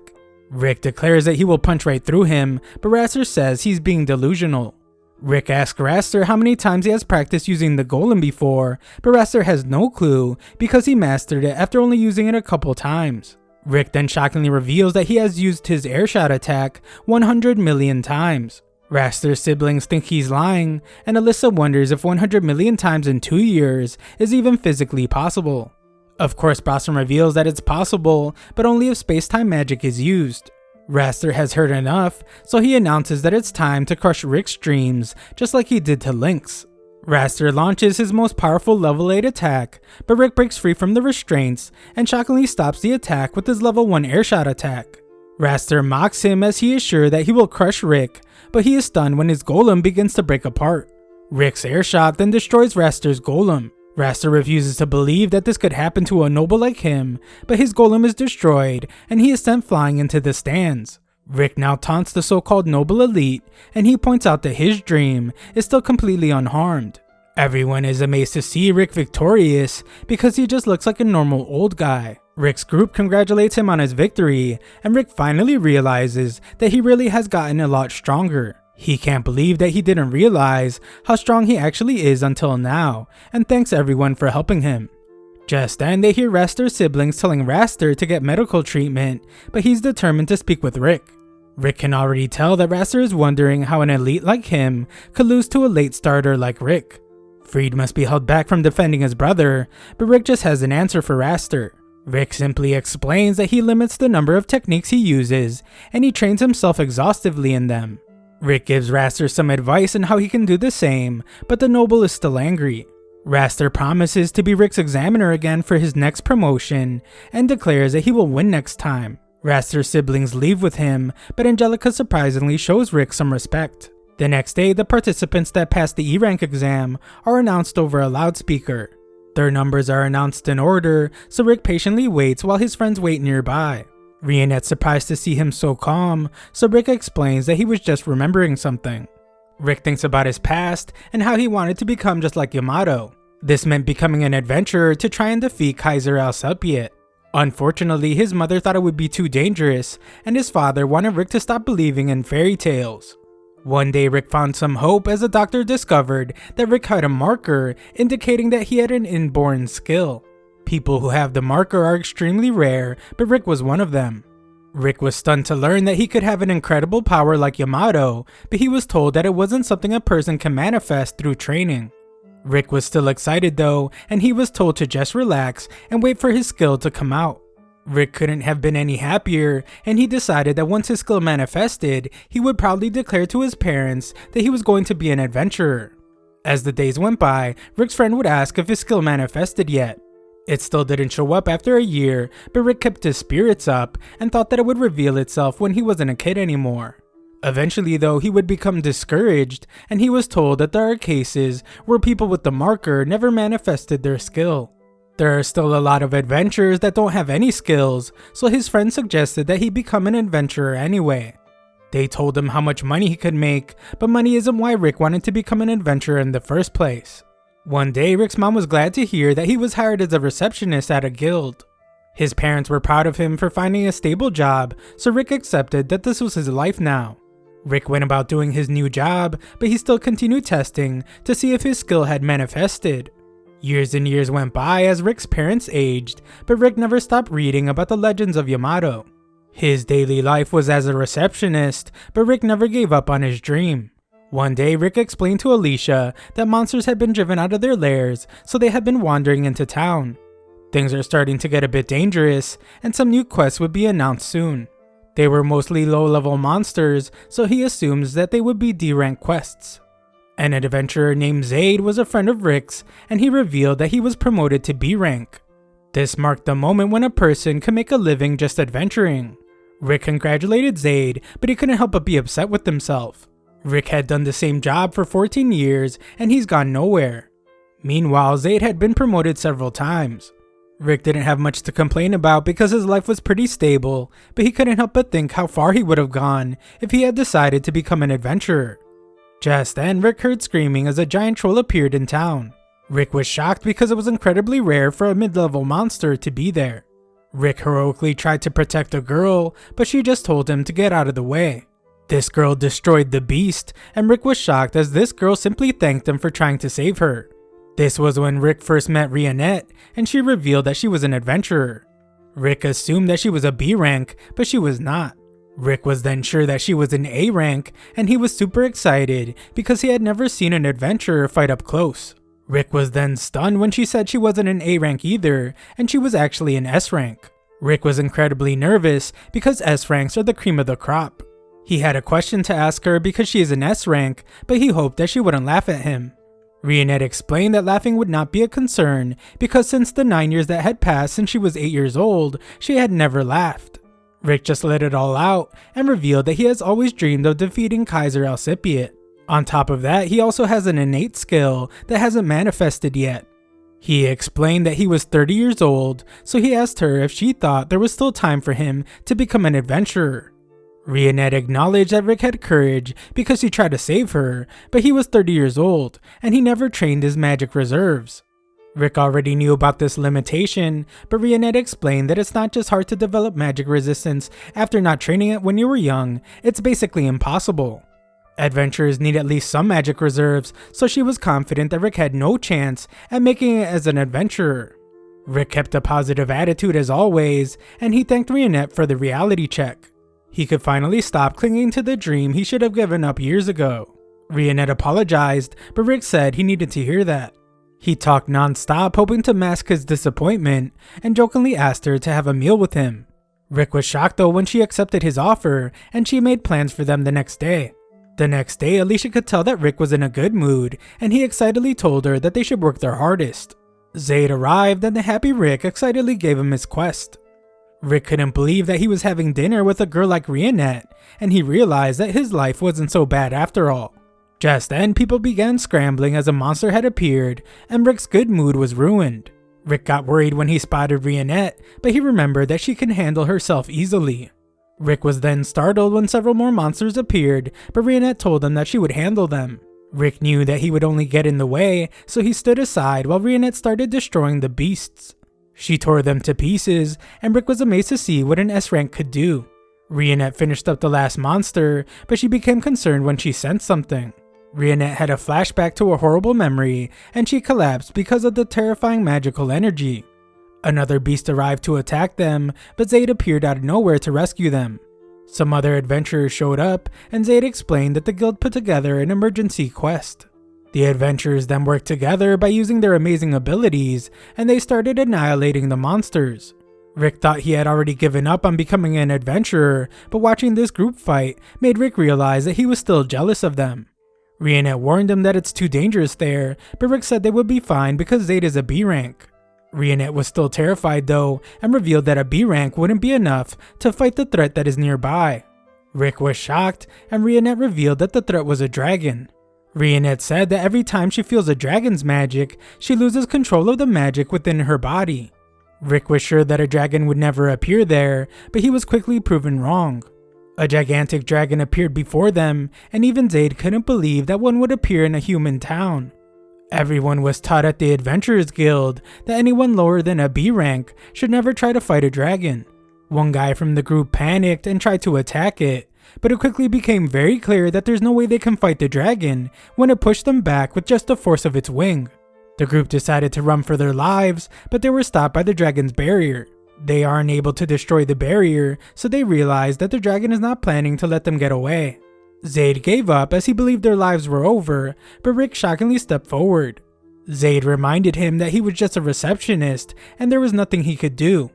[SPEAKER 1] Rick declares that he will punch right through him, but Raster says he's being delusional. Rick asks Raster how many times he has practiced using the golem before, but Raster has no clue because he mastered it after only using it a couple times. Rick then shockingly reveals that he has used his airshot attack 100 million times. Raster's siblings think he's lying, and Alyssa wonders if 100 million times in 2 years is even physically possible. Of course, Brosnan reveals that it's possible, but only if space-time magic is used. Raster has heard enough, so he announces that it's time to crush Rick's dreams, just like he did to Link's. Raster launches his most powerful level 8 attack, but Rick breaks free from the restraints and shockingly stops the attack with his level 1 airshot attack. Raster mocks him as he is sure that he will crush Rick, but he is stunned when his golem begins to break apart. Rick's airshot then destroys Raster's golem. Raster refuses to believe that this could happen to a noble like him, but his golem is destroyed and he is sent flying into the stands. Rick now taunts the so-called noble elite, and he points out that his dream is still completely unharmed. Everyone is amazed to see Rick victorious because he just looks like a normal old guy. Rick's group congratulates him on his victory, and Rick finally realizes that he really has gotten a lot stronger. He can't believe that he didn't realize how strong he actually is until now, and thanks everyone for helping him. Just then, they hear Raster's siblings telling Raster to get medical treatment, but he's determined to speak with Rick. Rick can already tell that Raster is wondering how an elite like him could lose to a late starter like Rick. Freed must be held back from defending his brother, but Rick just has an answer for Raster. Rick simply explains that he limits the number of techniques he uses, and he trains himself exhaustively in them. Rick gives Raster some advice on how he can do the same, but the noble is still angry. Raster promises to be Rick's examiner again for his next promotion, and declares that he will win next time. Raster's siblings leave with him, but Angelica surprisingly shows Rick some respect. The next day, the participants that passed the E-Rank exam are announced over a loudspeaker. Their numbers are announced in order, so Rick patiently waits while his friends wait nearby. Rionette's surprised to see him so calm, so Rick explains that he was just remembering something. Rick thinks about his past and how he wanted to become just like Yamato. This meant becoming an adventurer to try and defeat Kaiser El Sepiot. Unfortunately, his mother thought it would be too dangerous, and his father wanted Rick to stop believing in fairy tales. One day, Rick found some hope as a doctor discovered that Rick had a marker indicating that he had an inborn skill. People who have the marker are extremely rare, but Rick was one of them. Rick was stunned to learn that he could have an incredible power like Yamato, but he was told that it wasn't something a person can manifest through training. Rick was still excited though, and he was told to just relax and wait for his skill to come out. Rick couldn't have been any happier, and he decided that once his skill manifested, he would proudly declare to his parents that he was going to be an adventurer. As the days went by, Rick's friend would ask if his skill manifested yet. It still didn't show up after a year, but Rick kept his spirits up and thought that it would reveal itself when he wasn't a kid anymore. Eventually though, he would become discouraged, and he was told that there are cases where people with the marker never manifested their skill. There are still a lot of adventurers that don't have any skills, so his friend suggested that he become an adventurer anyway. They told him how much money he could make, but money isn't why Rick wanted to become an adventurer in the first place. One day, Rick's mom was glad to hear that he was hired as a receptionist at a guild. His parents were proud of him for finding a stable job, so Rick accepted that this was his life now. Rick went about doing his new job, but he still continued testing to see if his skill had manifested. Years and years went by as Rick's parents aged, but Rick never stopped reading about the legends of Yamato. His daily life was as a receptionist, but Rick never gave up on his dream. One day, Rick explained to Alicia that monsters had been driven out of their lairs, so they had been wandering into town. Things are starting to get a bit dangerous, and some new quests would be announced soon. They were mostly low-level monsters, so he assumes that they would be D-rank quests. An adventurer named Zaid was a friend of Rick's, and he revealed that he was promoted to B rank. This marked the moment when a person could make a living just adventuring. Rick congratulated Zaid, but he couldn't help but be upset with himself. Rick had done the same job for 14 years, and he's gone nowhere. Meanwhile, Zaid had been promoted several times. Rick didn't have much to complain about because his life was pretty stable, but he couldn't help but think how far he would have gone if he had decided to become an adventurer. Just then, Rick heard screaming as a giant troll appeared in town. Rick was shocked because it was incredibly rare for a mid-level monster to be there. Rick heroically tried to protect a girl, but she just told him to get out of the way. This girl destroyed the beast, and Rick was shocked as this girl simply thanked him for trying to save her. This was when Rick first met Rionette, and she revealed that she was an adventurer. Rick assumed that she was a B rank, but she was not. Rick was then sure that she was an A rank, and he was super excited because he had never seen an adventurer fight up close. Rick was then stunned when she said she wasn't an A rank either, and she was actually an S rank. Rick was incredibly nervous because S ranks are the cream of the crop. He had a question to ask her because she is an S rank, but he hoped that she wouldn't laugh at him. Rionette explained that laughing would not be a concern because since the 9 years that had passed since she was 8 years old, she had never laughed. Rick just let it all out and revealed that he has always dreamed of defeating Kaiser Alcipiat. On top of that, he also has an innate skill that hasn't manifested yet. He explained that he was 30 years old, so he asked her if she thought there was still time for him to become an adventurer. Rionette acknowledged that Rick had courage because he tried to save her, but he was 30 years old, and he never trained his magic reserves. Rick already knew about this limitation, but Rionette explained that it's not just hard to develop magic resistance after not training it when you were young, it's basically impossible. Adventurers need at least some magic reserves, so she was confident that Rick had no chance at making it as an adventurer. Rick kept a positive attitude as always, and he thanked Rionette for the reality check. He could finally stop clinging to the dream he should have given up years ago. Rionette apologized, but Rick said he needed to hear that. He talked non-stop, hoping to mask his disappointment, and jokingly asked her to have a meal with him. Rick was shocked though when she accepted his offer, and she made plans for them the next day. The next day, Alicia could tell that Rick was in a good mood, and he excitedly told her that they should work their hardest. Zaid arrived, and the happy Rick excitedly gave him his quest. Rick couldn't believe that he was having dinner with a girl like Rionette, and he realized that his life wasn't so bad after all. Just then, people began scrambling as a monster had appeared, and Rick's good mood was ruined. Rick got worried when he spotted Rionette, but he remembered that she can handle herself easily. Rick was then startled when several more monsters appeared, but Rionette told him that she would handle them. Rick knew that he would only get in the way, so he stood aside while Rionette started destroying the beasts. She tore them to pieces, and Rick was amazed to see what an S rank could do. Rionette finished up the last monster, but she became concerned when she sensed something. Rionette had a flashback to a horrible memory, and she collapsed because of the terrifying magical energy. Another beast arrived to attack them, but Zaid appeared out of nowhere to rescue them. Some other adventurers showed up, and Zaid explained that the guild put together an emergency quest. The adventurers then worked together by using their amazing abilities, and they started annihilating the monsters. Rick thought he had already given up on becoming an adventurer, but watching this group fight made Rick realize that he was still jealous of them. Rionette warned him that it's too dangerous there, but Rick said they would be fine because Zayd is a B rank. Rionette was still terrified though, and revealed that a B rank wouldn't be enough to fight the threat that is nearby. Rick was shocked, and Rionette revealed that the threat was a dragon. Rionette said that every time she feels a dragon's magic, she loses control of the magic within her body. Rick was sure that a dragon would never appear there, but he was quickly proven wrong. A gigantic dragon appeared before them, and even Zayd couldn't believe that one would appear in a human town. Everyone was taught at the Adventurers Guild that anyone lower than a B rank should never try to fight a dragon. One guy from the group panicked and tried to attack it, but it quickly became very clear that there's no way they can fight the dragon when it pushed them back with just the force of its wing. The group decided to run for their lives, but they were stopped by the dragon's barrier. They are unable to destroy the barrier, so they realized that the dragon is not planning to let them get away. Zayd gave up as he believed their lives were over, but Rick shockingly stepped forward. Zayd reminded him that he was just a receptionist and there was nothing he could do.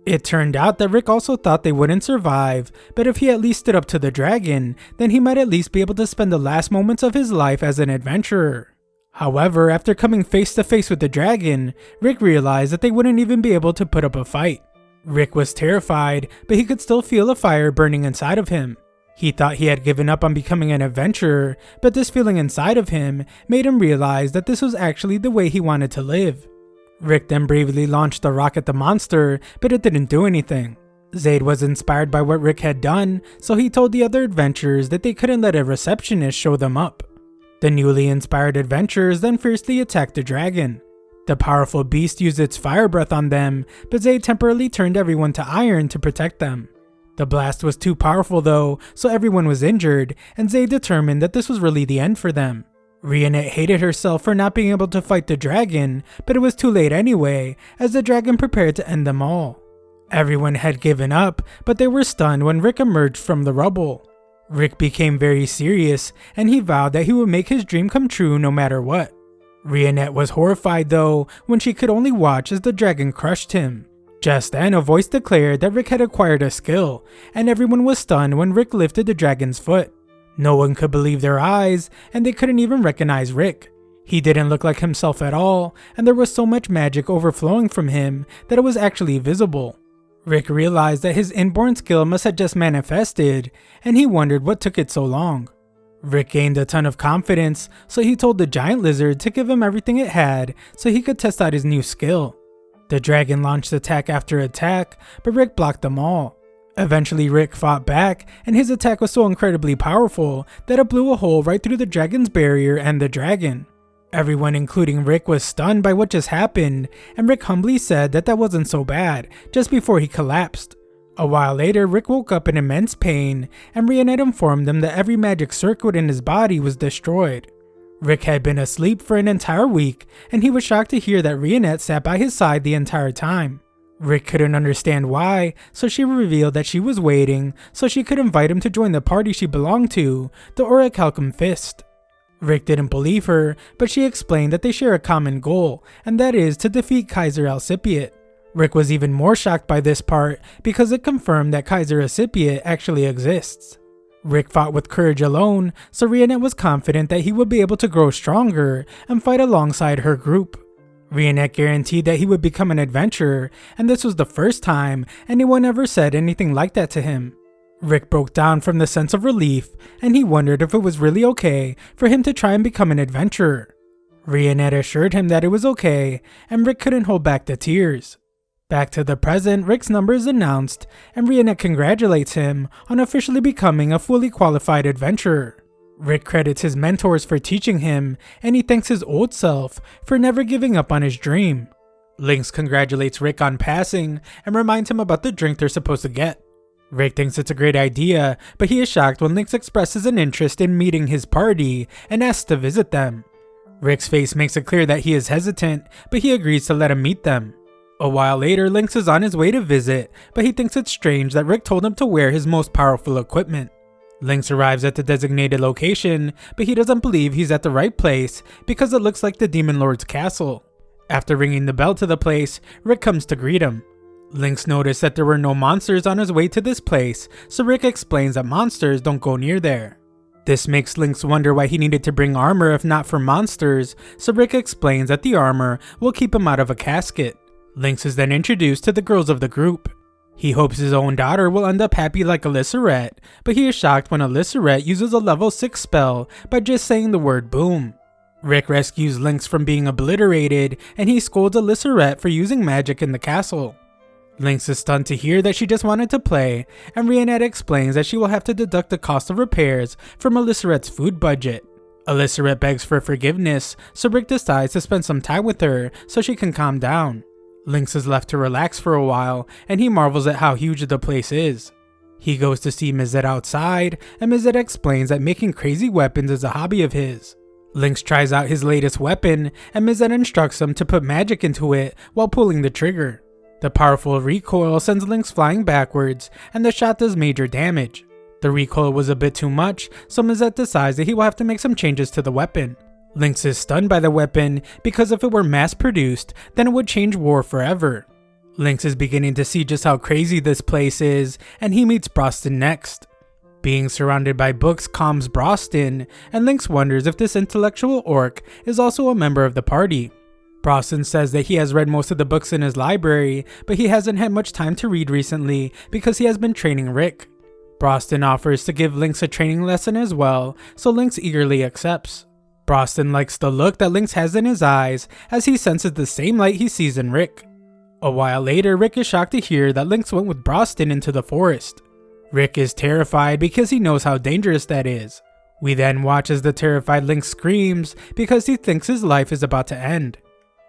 [SPEAKER 1] It turned out that Rick also thought they wouldn't survive, but if he at least stood up to the dragon, then he might at least be able to spend the last moments of his life as an adventurer. However, after coming face to face with the dragon, Rick realized that they wouldn't even be able to put up a fight. Rick was terrified, but he could still feel a fire burning inside of him. He thought he had given up on becoming an adventurer, but this feeling inside of him made him realize that this was actually the way he wanted to live. Rick then bravely launched a rock at the monster, but it didn't do anything. Zayd was inspired by what Rick had done, so he told the other adventurers that they couldn't let a receptionist show them up. The newly inspired adventurers then fiercely attacked the dragon. The powerful beast used its fire breath on them, but Zayd temporarily turned everyone to iron to protect them. The blast was too powerful though, so everyone was injured, and Zayd determined that this was really the end for them. Rionette hated herself for not being able to fight the dragon, but it was too late anyway, as the dragon prepared to end them all. Everyone had given up, but they were stunned when Rick emerged from the rubble. Rick became very serious, and he vowed that he would make his dream come true no matter what. Rionette was horrified though, when she could only watch as the dragon crushed him. Just then, a voice declared that Rick had acquired a skill, and everyone was stunned when Rick lifted the dragon's foot. No one could believe their eyes, and they couldn't even recognize Rick. He didn't look like himself at all, and there was so much magic overflowing from him that it was actually visible. Rick realized that his inborn skill must have just manifested, and he wondered what took it so long. Rick gained a ton of confidence, so he told the giant lizard to give him everything it had so he could test out his new skill. The dragon launched attack after attack, but Rick blocked them all. Eventually Rick fought back, and his attack was so incredibly powerful that it blew a hole right through the dragon's barrier and the dragon. Everyone including Rick was stunned by what just happened, and Rick humbly said that wasn't so bad, just before he collapsed. A while later, Rick woke up in immense pain, and Rionette informed him that every magic circuit in his body was destroyed. Rick had been asleep for an entire week, and he was shocked to hear that Rionette sat by his side the entire time. Rick couldn't understand why, so she revealed that she was waiting so she could invite him to join the party she belonged to, the Orichalcum Fist. Rick didn't believe her, but she explained that they share a common goal, and that is to defeat Kaiser Alcipiat. Rick was even more shocked by this part because it confirmed that Kaiser Alcipiat actually exists. Rick fought with courage alone, so Rionette was confident that he would be able to grow stronger and fight alongside her group. Rionette guaranteed that he would become an adventurer, and this was the first time anyone ever said anything like that to him. Rick broke down from the sense of relief, and he wondered if it was really okay for him to try and become an adventurer. Rionette assured him that it was okay, and Rick couldn't hold back the tears. Back to the present, Rick's number is announced, and Rionette congratulates him on officially becoming a fully qualified adventurer. Rick credits his mentors for teaching him, and he thanks his old self for never giving up on his dream. Lynx congratulates Rick on passing and reminds him about the drink they're supposed to get. Rick thinks it's a great idea, but he is shocked when Lynx expresses an interest in meeting his party and asks to visit them. Rick's face makes it clear that he is hesitant, but he agrees to let him meet them. A while later, Lynx is on his way to visit, but he thinks it's strange that Rick told him to wear his most powerful equipment. Lynx arrives at the designated location, but he doesn't believe he's at the right place because it looks like the Demon Lord's castle. After ringing the bell to the place, Rick comes to greet him. Lynx noticed that there were no monsters on his way to this place, so Rick explains that monsters don't go near there. This makes Lynx wonder why he needed to bring armor if not for monsters, so Rick explains that the armor will keep him out of a casket. Lynx is then introduced to the girls of the group. He hopes his own daughter will end up happy like Alyssarette, but he is shocked when Alyssarette uses a level 6 spell by just saying the word boom. Rick rescues Lynx from being obliterated, and he scolds Alyssarette for using magic in the castle. Lynx is stunned to hear that she just wanted to play, and Barehanded explains that she will have to deduct the cost of repairs from Alyssarette's food budget. Alyssarette begs for forgiveness, so Rick decides to spend some time with her so she can calm down. Lynx is left to relax for a while, and he marvels at how huge the place is. He goes to see Mizette outside, and Mizette explains that making crazy weapons is a hobby of his. Lynx tries out his latest weapon, and Mizette instructs him to put magic into it while pulling the trigger. The powerful recoil sends Lynx flying backwards, and the shot does major damage. The recoil was a bit too much, so Mizette decides that he will have to make some changes to the weapon. Lynx is stunned by the weapon because if it were mass-produced, then it would change war forever. Lynx is beginning to see just how crazy this place is, and he meets Broston next. Being surrounded by books calms Broston, and Lynx wonders if this intellectual orc is also a member of the party. Broston says that he has read most of the books in his library, but he hasn't had much time to read recently because he has been training Rick. Broston offers to give Lynx a training lesson as well, so Lynx eagerly accepts. Broston likes the look that Lynx has in his eyes as he senses the same light he sees in Rick. A while later, Rick is shocked to hear that Lynx went with Broston into the forest. Rick is terrified because he knows how dangerous that is. We then watch as the terrified Lynx screams because he thinks his life is about to end.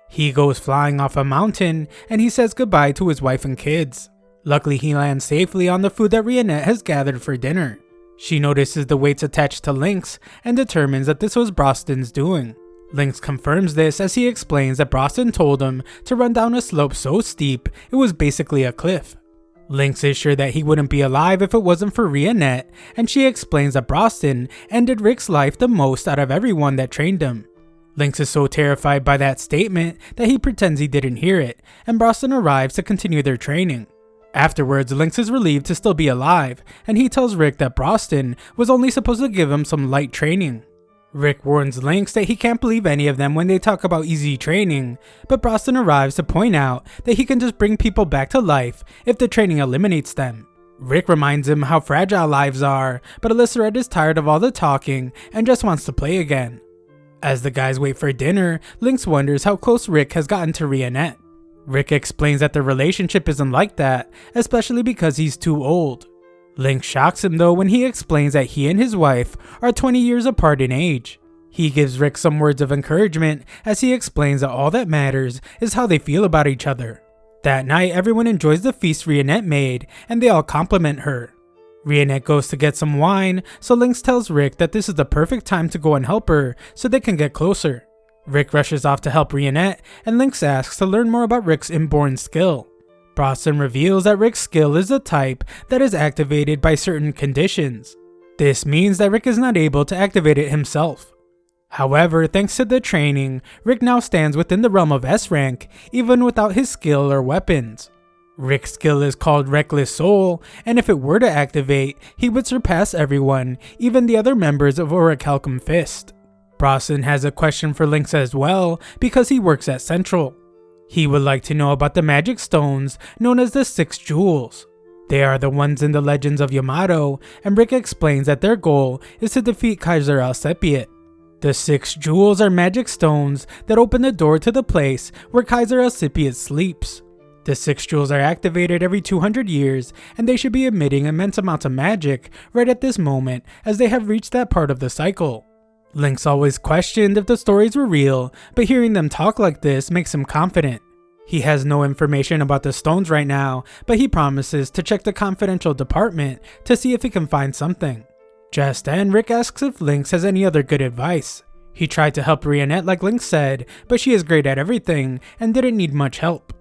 [SPEAKER 1] He goes flying off a mountain and he says goodbye to his wife and kids. Luckily, he lands safely on the food that Barehanded has gathered for dinner. She notices the weights attached to Lynx and determines that this was Broston's doing. Lynx confirms this as he explains that Broston told him to run down a slope so steep it was basically a cliff. Lynx is sure that he wouldn't be alive if it wasn't for Barehanded, and she explains that Broston ended Rick's life the most out of everyone that trained him. Lynx is so terrified by that statement that he pretends he didn't hear it, and Broston arrives to continue their training. Afterwards, Lynx is relieved to still be alive, and he tells Rick that Broston was only supposed to give him some light training. Rick warns Lynx that he can't believe any of them when they talk about easy training, but Broston arrives to point out that he can just bring people back to life if the training eliminates them. Rick reminds him how fragile lives are, but Alyssarette is tired of all the talking and just wants to play again. As the guys wait for dinner, Lynx wonders how close Rick has gotten to Barehanded. Rick explains that their relationship isn't like that, especially because he's too old. Lynx shocks him though when he explains that he and his wife are 20 years apart in age. He gives Rick some words of encouragement as he explains that all that matters is how they feel about each other. That night, everyone enjoys the feast Barehanded made, and they all compliment her. Barehanded goes to get some wine, so Lynx tells Rick that this is the perfect time to go and help her so they can get closer. Rick rushes off to help Barehanded, and Lynx asks to learn more about Rick's inborn skill. Broston reveals that Rick's skill is a type that is activated by certain conditions. This means that Rick is not able to activate it himself. However, thanks to the training, Rick now stands within the realm of S rank, even without his skill or weapons. Rick's skill is called Reckless Soul, and if it were to activate, he would surpass everyone, even the other members of Orichalcum Fist. Broston has a question for Lynx as well, because he works at Central. He would like to know about the magic stones known as the 6 jewels. They are the ones in the legends of Yamato, and Rick explains that their goal is to defeat Kaiser Alcepiot. The 6 jewels are magic stones that open the door to the place where Kaiser Alcepiot sleeps. The 6 jewels are activated every 200 years, and they should be emitting immense amounts of magic right at this moment as they have reached that part of the cycle. Lynx always questioned if the stories were real, but hearing them talk like this makes him confident. He has no information about the stones right now, but he promises to check the confidential department to see if he can find something. Just then, Rick asks if Lynx has any other good advice. He tried to help Barehanded like Lynx said, but she is great at everything and didn't need much help.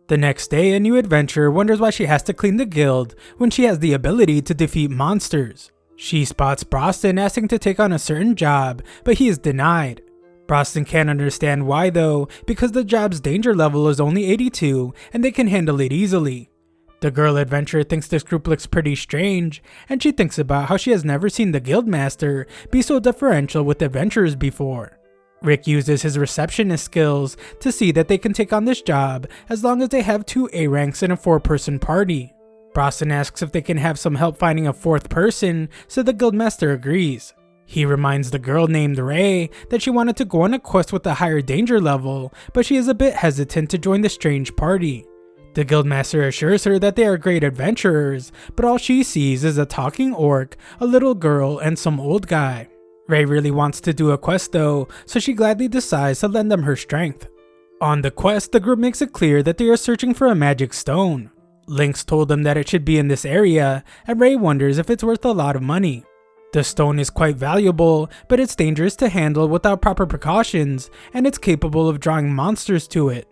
[SPEAKER 1] The next day, a new adventurer wonders why she has to clean the guild when she has the ability to defeat monsters. She spots Broston asking to take on a certain job, but he is denied. Broston can't understand why though, because the job's danger level is only 82 and they can handle it easily. The girl adventurer thinks this group looks pretty strange, and she thinks about how she has never seen the guildmaster be so deferential with adventurers before. Rick uses his receptionist skills to see that they can take on this job as long as they have 2 A ranks in a 4-person party. Brosnan asks if they can have some help finding a 4th person, so the guildmaster agrees. He reminds the girl named Ray that she wanted to go on a quest with a higher danger level, but she is a bit hesitant to join the strange party. The guildmaster assures her that they are great adventurers, but all she sees is a talking orc, a little girl, and some old guy. Ray really wants to do a quest though, so she gladly decides to lend them her strength. On the quest, the group makes it clear that they are searching for a magic stone. Lynx told them that it should be in this area, and Ray wonders if it's worth a lot of money. The stone is quite valuable, but it's dangerous to handle without proper precautions, and it's capable of drawing monsters to it.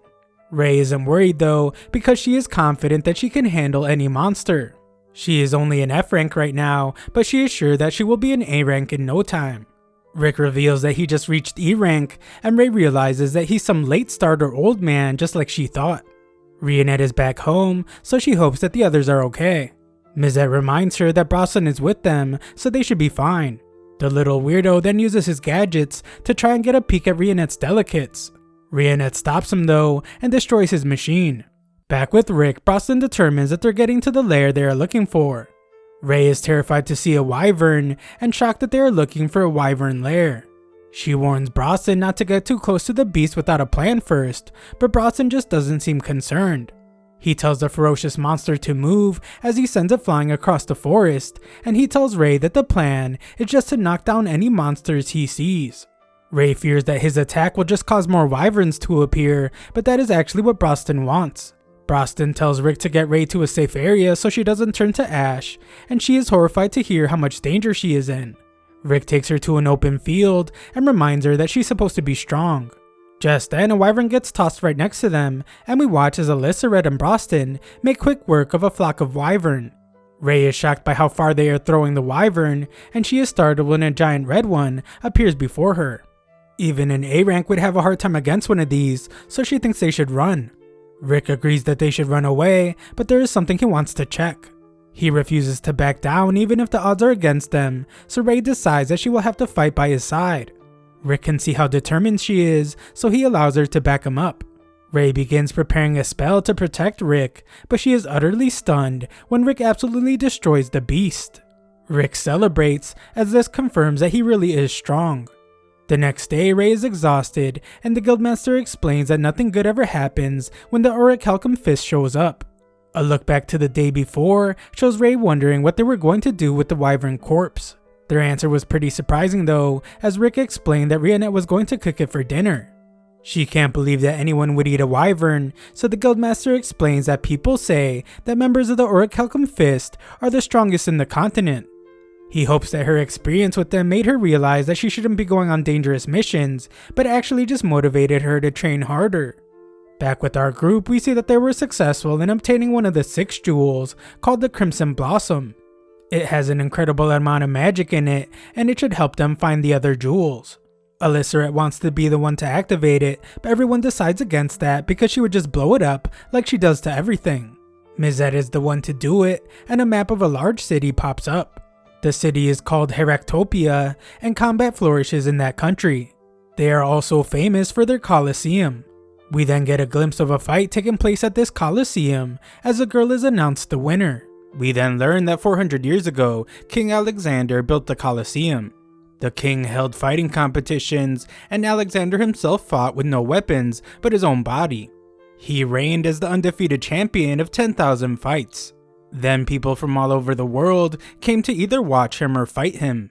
[SPEAKER 1] Ray isn't worried though, because she is confident that she can handle any monster. She is only an F rank right now, but she is sure that she will be an A rank in no time. Rick reveals that he just reached E rank, and Ray realizes that he's some late starter old man just like she thought. Barehanded is back home, so she hopes that the others are okay. Mizette reminds her that Brosnan is with them, so they should be fine. The little weirdo then uses his gadgets to try and get a peek at Barehanded's delicates. Barehanded stops him though, and destroys his machine. Back with Rick, Brosnan determines that they're getting to the lair they are looking for. Ray is terrified to see a wyvern, and shocked that they are looking for a wyvern lair. She warns Brosnan not to get too close to the beast without a plan first, but Brosnan just doesn't seem concerned. He tells the ferocious monster to move as he sends it flying across the forest, and he tells Ray that the plan is just to knock down any monsters he sees. Ray fears that his attack will just cause more wyverns to appear, but that is actually what Brosnan wants. Brosnan tells Rick to get Ray to a safe area so she doesn't turn to ash, and she is horrified to hear how much danger she is in. Rick takes her to an open field and reminds her that she's supposed to be strong. Just then, a wyvern gets tossed right next to them, and we watch as Alyssa, Red, and Brosnan make quick work of a flock of wyvern. Ray is shocked by how far they are throwing the wyvern, and she is startled when a giant red one appears before her. Even an A rank would have a hard time against one of these, so she thinks they should run. Rick agrees that they should run away, but there is something he wants to check. He refuses to back down even if the odds are against them, so Ray decides that she will have to fight by his side. Rick can see how determined she is, so he allows her to back him up. Ray begins preparing a spell to protect Rick, but she is utterly stunned when Rick absolutely destroys the beast. Rick celebrates, as this confirms that he really is strong. The next day, Ray is exhausted, and the guildmaster explains that nothing good ever happens when the Orichalcum Fist shows up. A look back to the day before shows Ray wondering what they were going to do with the wyvern corpse. Their answer was pretty surprising though, as Rick explained that Barehanded was going to cook it for dinner. She can't believe that anyone would eat a wyvern, so the guildmaster explains that people say that members of the Orichalcum Fist are the strongest in the continent. He hopes that her experience with them made her realize that she shouldn't be going on dangerous missions, but actually just motivated her to train harder. Back with our group, we see that they were successful in obtaining one of the 6 jewels called the Crimson Blossom. It has an incredible amount of magic in it, and it should help them find the other jewels. Alyssa wants to be the one to activate it, but everyone decides against that because she would just blow it up like she does to everything. Mizette is the one to do it, and a map of a large city pops up. The city is called Heractopia, and combat flourishes in that country. They are also famous for their Colosseum. We then get a glimpse of a fight taking place at this Colosseum as a girl is announced the winner. We then learn that 400 years ago, King Alexander built the Colosseum. The king held fighting competitions, and Alexander himself fought with no weapons but his own body. He reigned as the undefeated champion of 10,000 fights. Then people from all over the world came to either watch him or fight him.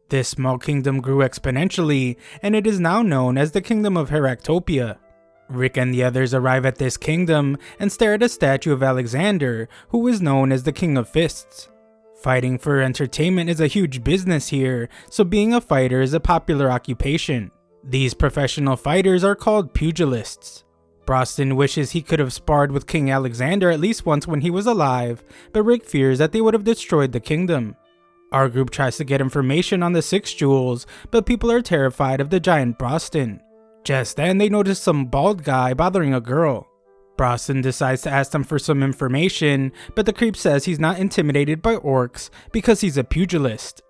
[SPEAKER 1] This small kingdom grew exponentially, and it is now known as the Kingdom of Heractopia. Rick and the others arrive at this kingdom and stare at a statue of Alexander, who is known as the King of Fists. Fighting for entertainment is a huge business here, so being a fighter is a popular occupation. These professional fighters are called pugilists. Brosnan wishes he could have sparred with King Alexander at least once when he was alive, but Rick fears that they would have destroyed the kingdom. Our group tries to get information on the 6 jewels, but people are terrified of the giant Brosnan. Just then, they notice some bald guy bothering a girl. Brosnan decides to ask them for some information, but the creep says he's not intimidated by orcs because he's a pugilist.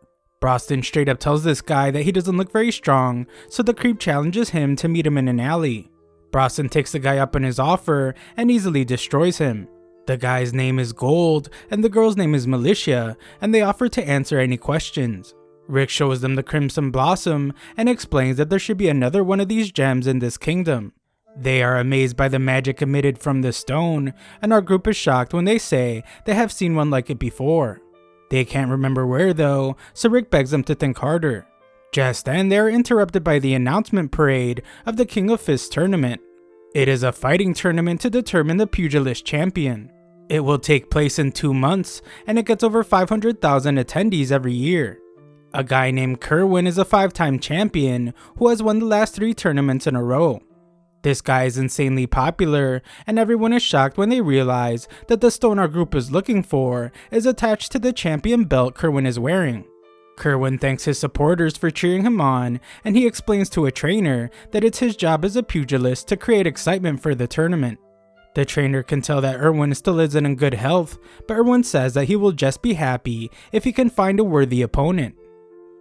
[SPEAKER 1] Brosnan straight up tells this guy that he doesn't look very strong, so the creep challenges him to meet him in an alley. Brosnan takes the guy up on his offer and easily destroys him. The guy's name is Gold and the girl's name is Militia, and they offer to answer any questions. Rick shows them the Crimson Blossom and explains that there should be another one of these gems in this kingdom. They are amazed by the magic emitted from the stone, and our group is shocked when they say they have seen one like it before. They can't remember where though, so Rick begs them to think harder. Just then, they are interrupted by the announcement parade of the King of Fists tournament. It is a fighting tournament to determine the pugilist champion. It will take place in 2 months, and it gets over 500,000 attendees every year. A guy named Kerwin is a 5-time champion who has won the last 3 tournaments in a row. This guy is insanely popular, and everyone is shocked when they realize that the stone our group is looking for is attached to the champion belt Kerwin is wearing. Kerwin thanks his supporters for cheering him on, and he explains to a trainer that it's his job as a pugilist to create excitement for the tournament. The trainer can tell that Erwin still isn't in good health, but Erwin says that he will just be happy if he can find a worthy opponent.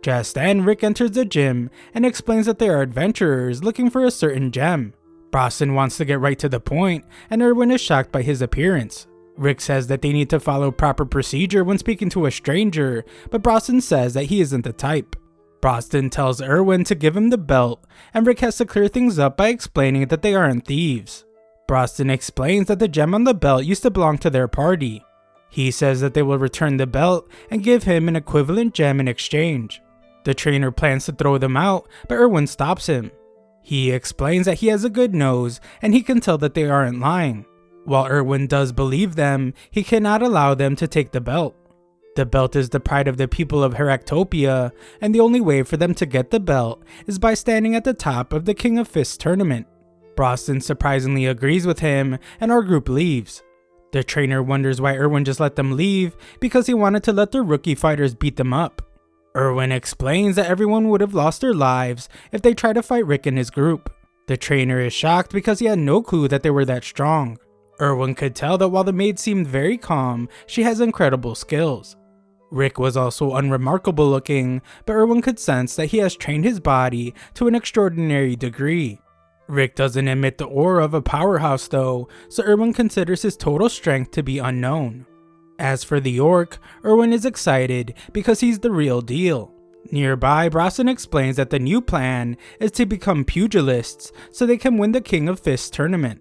[SPEAKER 1] Just then, Rick enters the gym and explains that they are adventurers looking for a certain gem. Brosnan wants to get right to the point, and Erwin is shocked by his appearance. Rick says that they need to follow proper procedure when speaking to a stranger, but Brosnan says that he isn't the type. Brosnan tells Erwin to give him the belt, and Rick has to clear things up by explaining that they aren't thieves. Brosnan explains that the gem on the belt used to belong to their party. He says that they will return the belt and give him an equivalent gem in exchange. The trainer plans to throw them out, but Erwin stops him. He explains that he has a good nose and he can tell that they aren't lying. While Erwin does believe them, he cannot allow them to take the belt. The belt is the pride of the people of Heractopia, and the only way for them to get the belt is by standing at the top of the King of Fists tournament. Brosnan surprisingly agrees with him, and our group leaves. The trainer wonders why Erwin just let them leave, because he wanted to let their rookie fighters beat them up. Erwin explains that everyone would have lost their lives if they tried to fight Rick and his group. The trainer is shocked because he had no clue that they were that strong. Erwin could tell that while the maid seemed very calm, she has incredible skills. Rick was also unremarkable looking, but Erwin could sense that he has trained his body to an extraordinary degree. Rick doesn't emit the aura of a powerhouse though, so Erwin considers his total strength to be unknown. As for the orc, Erwin is excited because he's the real deal. Nearby, Brosnan explains that the new plan is to become pugilists so they can win the King of Fists tournament.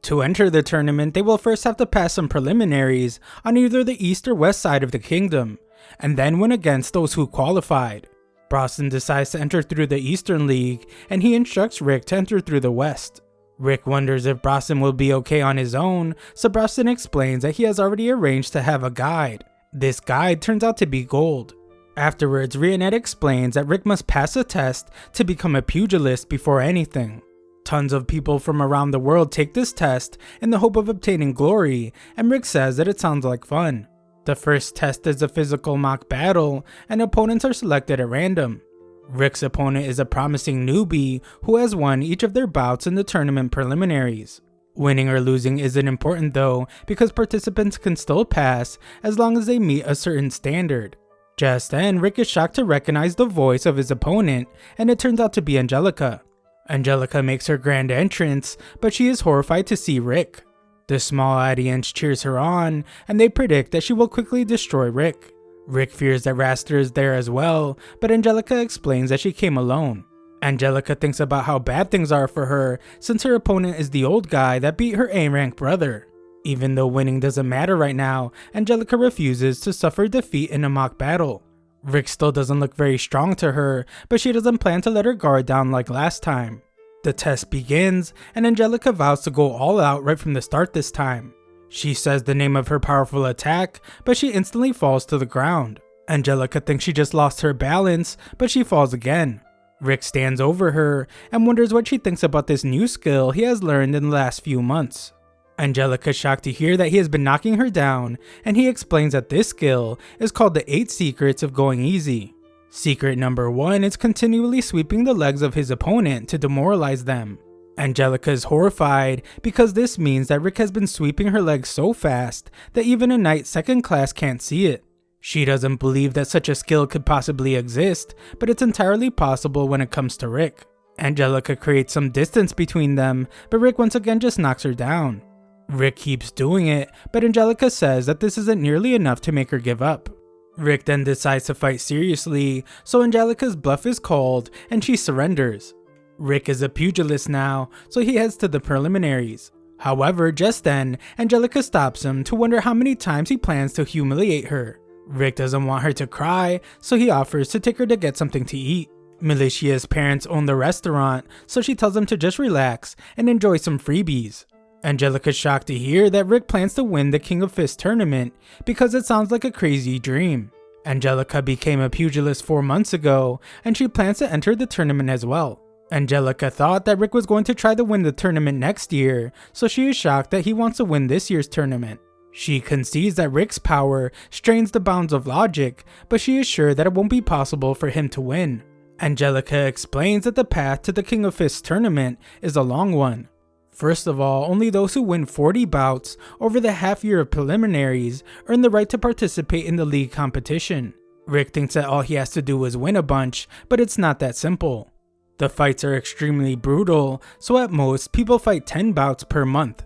[SPEAKER 1] To enter the tournament, they will first have to pass some preliminaries on either the east or west side of the kingdom, and then win against those who qualified. Brosnan decides to enter through the Eastern League, and he instructs Rick to enter through the West. Rick wonders if Brosnan will be okay on his own, so Brosnan explains that he has already arranged to have a guide. This guide turns out to be Gold. Afterwards, Rionette explains that Rick must pass a test to become a pugilist before anything. Tons of people from around the world take this test in the hope of obtaining glory, and Rick says that it sounds like fun. The first test is a physical mock battle, and opponents are selected at random. Rick's opponent is a promising newbie who has won each of their bouts in the tournament preliminaries. Winning or losing isn't important though, because participants can still pass as long as they meet a certain standard. Just then, Rick is shocked to recognize the voice of his opponent, and it turns out to be Angelica. Angelica makes her grand entrance, but she is horrified to see Rick. The small audience cheers her on, and they predict that she will quickly destroy Rick. Rick fears that Raster is there as well, but Angelica explains that she came alone. Angelica thinks about how bad things are for her since her opponent is the old guy that beat her A-rank brother. Even though winning doesn't matter right now, Angelica refuses to suffer defeat in a mock battle. Rick still doesn't look very strong to her, but she doesn't plan to let her guard down like last time. The test begins, and Angelica vows to go all out right from the start this time. She says the name of her powerful attack, but she instantly falls to the ground. Angelica thinks she just lost her balance, but she falls again. Rick stands over her and wonders what she thinks about this new skill he has learned in the last few months. Angelica is shocked to hear that he has been knocking her down, and he explains that this skill is called the 8 secrets of going easy. Secret number 1 is continually sweeping the legs of his opponent to demoralize them. Angelica is horrified because this means that Rick has been sweeping her legs so fast that even a knight second class can't see it. She doesn't believe that such a skill could possibly exist, but it's entirely possible when it comes to Rick. Angelica creates some distance between them, but Rick once again just knocks her down. Rick keeps doing it, but Angelica says that this isn't nearly enough to make her give up. Rick then decides to fight seriously, so Angelica's bluff is called and she surrenders. Rick is a pugilist now, so he heads to the preliminaries. However, just then, Angelica stops him to wonder how many times he plans to humiliate her. Rick doesn't want her to cry, so he offers to take her to get something to eat. Militia's parents own the restaurant, so she tells him to just relax and enjoy some freebies. Angelica's shocked to hear that Rick plans to win the King of Fists tournament because it sounds like a crazy dream. Angelica became a pugilist 4 months ago, and she plans to enter the tournament as well. Angelica thought that Rick was going to try to win the tournament next year, so she is shocked that he wants to win this year's tournament. She concedes that Rick's power strains the bounds of logic, but she is sure that it won't be possible for him to win. Angelica explains that the path to the King of Fists tournament is a long one. First of all, only those who win 40 bouts over the half year of preliminaries earn the right to participate in the league competition. Rick thinks that all he has to do is win a bunch, but it's not that simple. The fights are extremely brutal, so at most, people fight 10 bouts per month.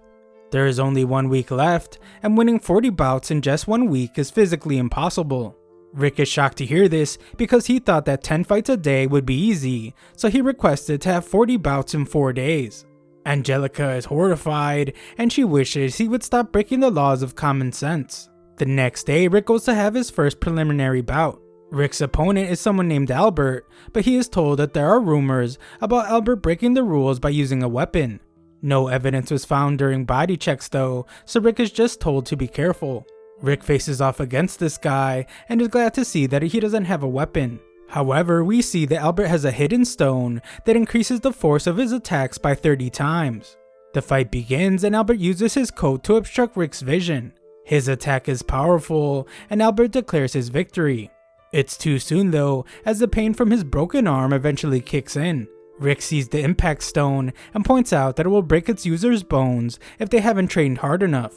[SPEAKER 1] There is only 1 week left, and winning 40 bouts in just 1 week is physically impossible. Rick is shocked to hear this because he thought that 10 fights a day would be easy, so he requested to have 40 bouts in 4 days. Angelica is horrified, and she wishes he would stop breaking the laws of common sense. The next day, Rick goes to have his first preliminary bout. Rick's opponent is someone named Albert, but he is told that there are rumors about Albert breaking the rules by using a weapon. No evidence was found during body checks though, so Rick is just told to be careful. Rick faces off against this guy and is glad to see that he doesn't have a weapon. However, we see that Albert has a hidden stone that increases the force of his attacks by 30 times. The fight begins and Albert uses his coat to obstruct Rick's vision. His attack is powerful and Albert declares his victory. It's too soon though, as the pain from his broken arm eventually kicks in. Rick sees the impact stone and points out that it will break its user's bones if they haven't trained hard enough.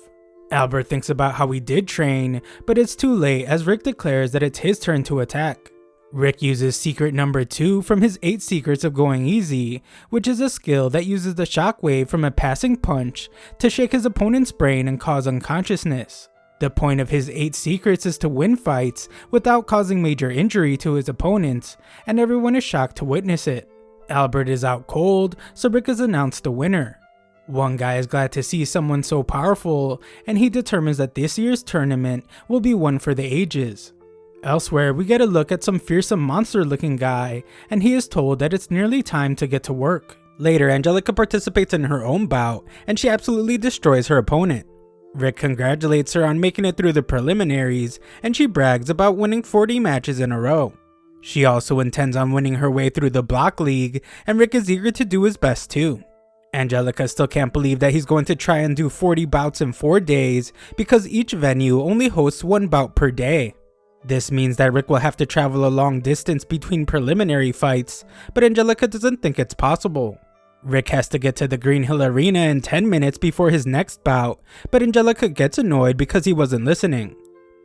[SPEAKER 1] Albert thinks about how he did train, but it's too late as Rick declares that it's his turn to attack. Rick uses secret number 2 from his 8 secrets of going easy, which is a skill that uses the shockwave from a passing punch to shake his opponent's brain and cause unconsciousness. The point of his 8 secrets is to win fights without causing major injury to his opponents, and everyone is shocked to witness it. Albert is out cold, so Rick is announced the winner. One guy is glad to see someone so powerful, and he determines that this year's tournament will be one for the ages. Elsewhere, we get a look at some fearsome monster-looking guy, and he is told that it's nearly time to get to work. Later, Angelica participates in her own bout, and she absolutely destroys her opponent. Rick congratulates her on making it through the preliminaries, and she brags about winning 40 matches in a row. She also intends on winning her way through the block league, and Rick is eager to do his best too. Angelica still can't believe that he's going to try and do 40 bouts in 4 days because each venue only hosts 1 bout per day. This means that Rick will have to travel a long distance between preliminary fights, but Angelica doesn't think it's possible. Rick has to get to the Green Hill Arena in 10 minutes before his next bout, but Angelica gets annoyed because he wasn't listening.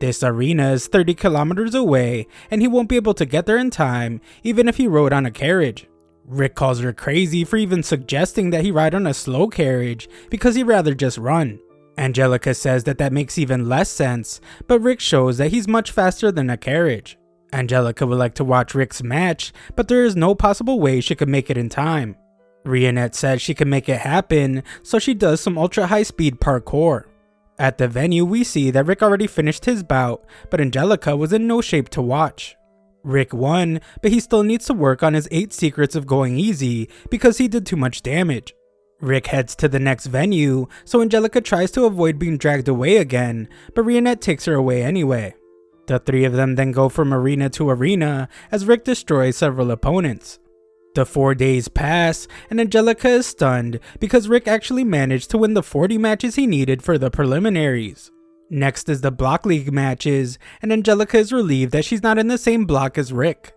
[SPEAKER 1] This arena is 30 kilometers away, and he won't be able to get there in time, even if he rode on a carriage. Rick calls her crazy for even suggesting that he ride on a slow carriage because he'd rather just run. Angelica says that makes even less sense, but Rick shows that he's much faster than a carriage. Angelica would like to watch Rick's match, but there is no possible way she could make it in time. Rionette says she can make it happen, so she does some ultra high speed parkour. At the venue, we see that Rick already finished his bout, but Angelica was in no shape to watch. Rick won, but he still needs to work on his 8 secrets of going easy because he did too much damage. Rick heads to the next venue, so Angelica tries to avoid being dragged away again, but Rionette takes her away anyway. The 3 of them then go from arena to arena as Rick destroys several opponents. The 4 days pass, and Angelica is stunned because Rick actually managed to win the 40 matches he needed for the preliminaries. Next is the block league matches, and Angelica is relieved that she's not in the same block as Rick.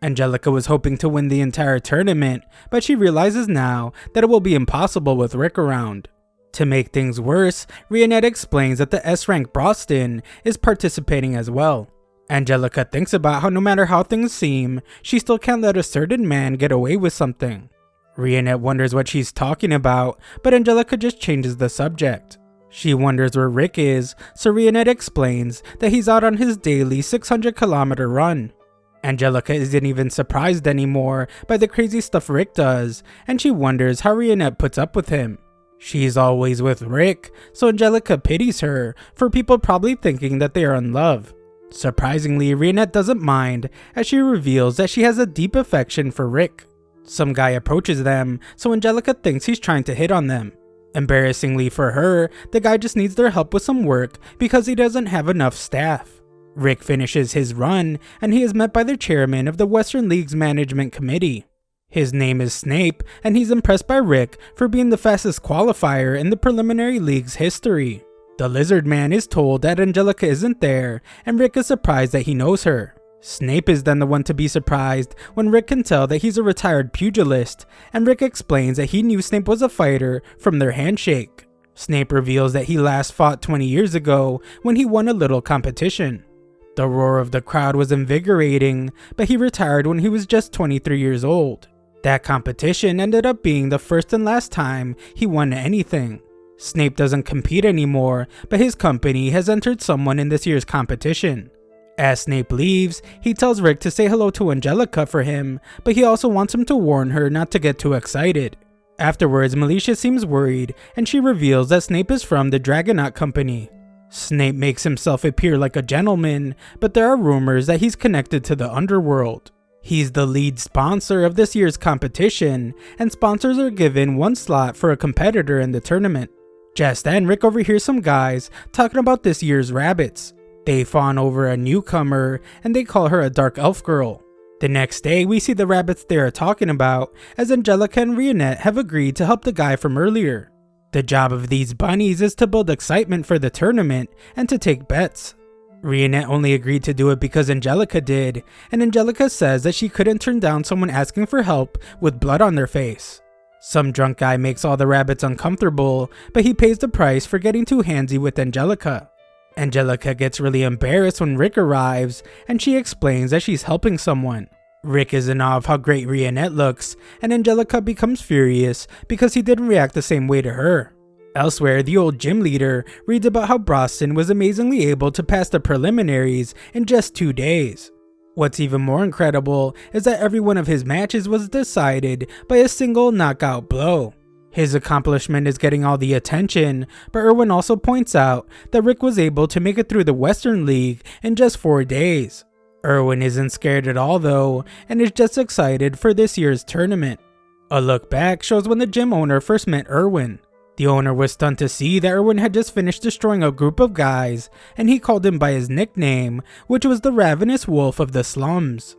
[SPEAKER 1] Angelica was hoping to win the entire tournament, but she realizes now that it will be impossible with Rick around. To make things worse, Rionette explains that the S-rank Boston is participating as well. Angelica thinks about how no matter how things seem, she still can't let a certain man get away with something. Rionette wonders what she's talking about, but Angelica just changes the subject. She wonders where Rick is, so Rionette explains that he's out on his daily 600-kilometer run. Angelica isn't even surprised anymore by the crazy stuff Rick does, and she wonders how Rionette puts up with him. She's always with Rick, so Angelica pities her for people probably thinking that they are in love. Surprisingly, Rionette doesn't mind, as she reveals that she has a deep affection for Rick. Some guy approaches them, so Angelica thinks he's trying to hit on them. Embarrassingly for her, the guy just needs their help with some work because he doesn't have enough staff. Rick finishes his run, and he is met by the chairman of the Western League's management committee. His name is Snape, and he's impressed by Rick for being the fastest qualifier in the preliminary league's history. The Lizard Man is told that Angelica isn't there, and Rick is surprised that he knows her. Snape is then the one to be surprised when Rick can tell that he's a retired pugilist, and Rick explains that he knew Snape was a fighter from their handshake. Snape reveals that he last fought 20 years ago when he won a little competition. The roar of the crowd was invigorating, but he retired when he was just 23 years old. That competition ended up being the first and last time he won anything. Snape doesn't compete anymore, but his company has entered someone in this year's competition. As Snape leaves, he tells Rick to say hello to Angelica for him, but he also wants him to warn her not to get too excited. Afterwards, Militia seems worried, and she reveals that Snape is from the Dragonaut Company. Snape makes himself appear like a gentleman, but there are rumors that he's connected to the underworld. He's the lead sponsor of this year's competition, and sponsors are given one slot for a competitor in the tournament. Just then, Rick overhears some guys talking about this year's rabbits. They fawn over a newcomer, and they call her a dark elf girl. The next day, we see the rabbits they are talking about, as Angelica and Rionette have agreed to help the guy from earlier. The job of these bunnies is to build excitement for the tournament and to take bets. Rionette only agreed to do it because Angelica did, and Angelica says that she couldn't turn down someone asking for help with blood on their face. Some drunk guy makes all the rabbits uncomfortable, but he pays the price for getting too handsy with Angelica. Angelica gets really embarrassed when Rick arrives, and she explains that she's helping someone. Rick is in awe of how great Rionette looks, and Angelica becomes furious because he didn't react the same way to her. Elsewhere, the old gym leader reads about how Boston was amazingly able to pass the preliminaries in just 2 days. What's even more incredible is that every one of his matches was decided by a single knockout blow. His accomplishment is getting all the attention, but Irwin also points out that Rick was able to make it through the Western League in just 4 days. Irwin isn't scared at all though, and is just excited for this year's tournament. A look back shows when the gym owner first met Irwin. The owner was stunned to see that Irwin had just finished destroying a group of guys, and he called him by his nickname, which was the Ravenous Wolf of the Slums.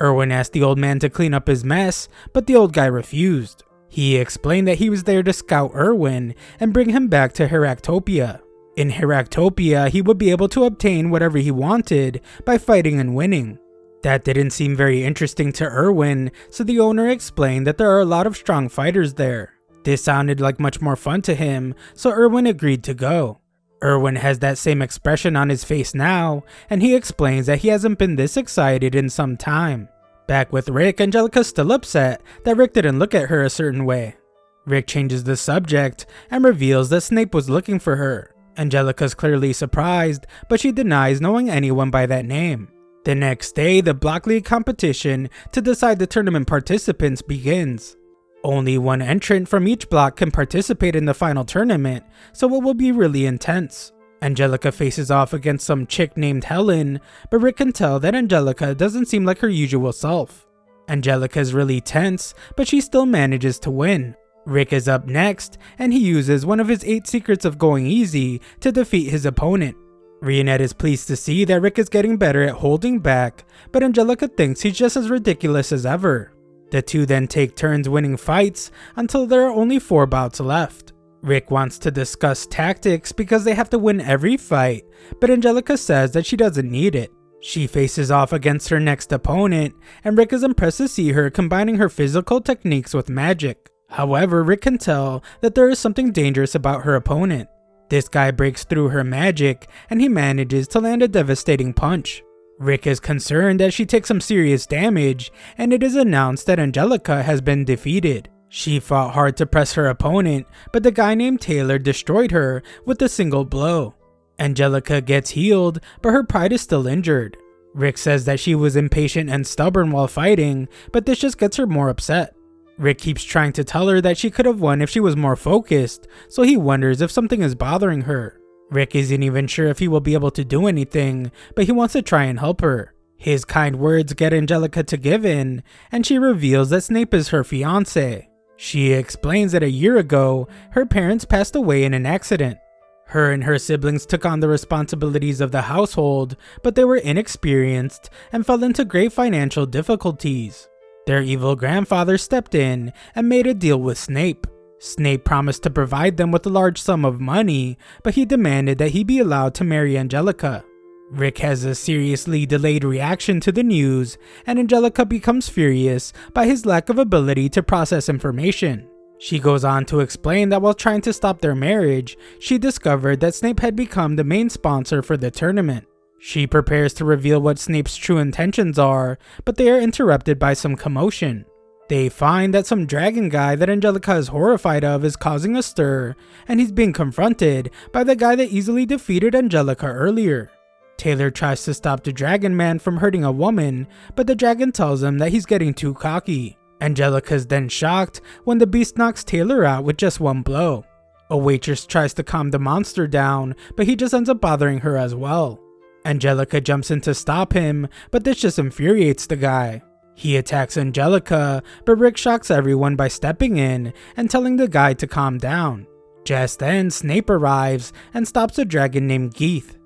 [SPEAKER 1] Irwin asked the old man to clean up his mess, but the old guy refused. He explained that he was there to scout Irwin and bring him back to Heractopia. In Heractopia, he would be able to obtain whatever he wanted by fighting and winning. That didn't seem very interesting to Irwin, so the owner explained that there are a lot of strong fighters there. This sounded like much more fun to him, so Irwin agreed to go. Irwin has that same expression on his face now, and he explains that he hasn't been this excited in some time. Back with Rick, Angelica's still upset that Rick didn't look at her a certain way. Rick changes the subject and reveals that Snape was looking for her. Angelica's clearly surprised, but she denies knowing anyone by that name. The next day, the Block League competition to decide the tournament participants begins. Only one entrant from each block can participate in the final tournament, so it will be really intense. Angelica faces off against some chick named Helen, but Rick can tell that Angelica doesn't seem like her usual self. Angelica is really tense, but she still manages to win. Rick is up next, and he uses one of his 8 secrets of going easy to defeat his opponent. Rionette is pleased to see that Rick is getting better at holding back, but Angelica thinks he's just as ridiculous as ever. The two then take turns winning fights until there are only 4 bouts left. Rick wants to discuss tactics because they have to win every fight, but Angelica says that she doesn't need it. She faces off against her next opponent, and Rick is impressed to see her combining her physical techniques with magic. However, Rick can tell that there is something dangerous about her opponent. This guy breaks through her magic, and he manages to land a devastating punch. Rick is concerned as she takes some serious damage, and it is announced that Angelica has been defeated. She fought hard to press her opponent, but the guy named Taylor destroyed her with a single blow. Angelica gets healed, but her pride is still injured. Rick says that she was impatient and stubborn while fighting, but this just gets her more upset. Rick keeps trying to tell her that she could have won if she was more focused, so he wonders if something is bothering her. Rick isn't even sure if he will be able to do anything, but he wants to try and help her. His kind words get Angelica to give in, and she reveals that Snape is her fiancé. She explains that a year ago, her parents passed away in an accident. Her and her siblings took on the responsibilities of the household, but they were inexperienced and fell into great financial difficulties. Their evil grandfather stepped in and made a deal with Snape. Snape promised to provide them with a large sum of money, but he demanded that he be allowed to marry Angelica. Rick has a seriously delayed reaction to the news, and Angelica becomes furious by his lack of ability to process information. She goes on to explain that while trying to stop their marriage, she discovered that Snape had become the main sponsor for the tournament. She prepares to reveal what Snape's true intentions are, but they are interrupted by some commotion. They find that some dragon guy that Angelica is horrified of is causing a stir, and he's being confronted by the guy that easily defeated Angelica earlier. Taylor tries to stop the dragon man from hurting a woman, but the dragon tells him that he's getting too cocky. Angelica is then shocked when the beast knocks Taylor out with just one blow. A waitress tries to calm the monster down, but he just ends up bothering her as well. Angelica jumps in to stop him, but this just infuriates the guy. He attacks Angelica, but Rick shocks everyone by stepping in and telling the guy to calm down. Just then, Snape arrives and stops a dragon named Geeth.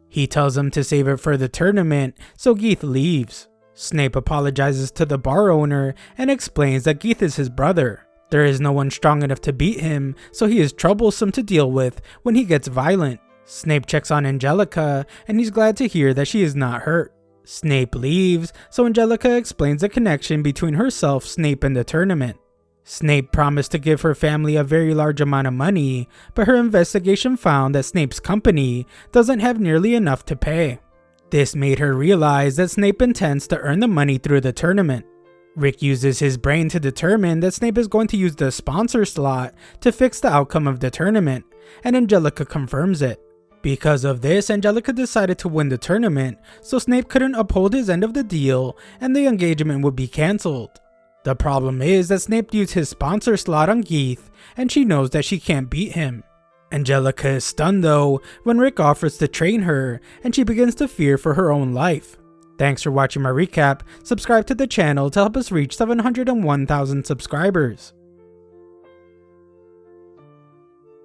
[SPEAKER 1] He tells him to save it for the tournament, so Geeth leaves. Snape apologizes to the bar owner and explains that Geeth is his brother. There is no one strong enough to beat him, so he is troublesome to deal with when he gets violent. Snape checks on Angelica, and he's glad to hear that she is not hurt. Snape leaves, so Angelica explains the connection between herself, Snape, and the tournament. Snape promised to give her family a very large amount of money, but her investigation found that Snape's company doesn't have nearly enough to pay. This made her realize that Snape intends to earn the money through the tournament. Rick uses his brain to determine that Snape is going to use the sponsor slot to fix the outcome of the tournament, and Angelica confirms it. Because of this, Angelica decided to win the tournament, so Snape couldn't uphold his end of the deal and the engagement would be cancelled. The problem is that Snape used his sponsor slot on Geeth, and she knows that she can't beat him. Angelica is stunned though when Rick offers to train her, and she begins to fear for her own life. Thanks for watching my recap. Subscribe to the channel to help us reach 701,000 subscribers.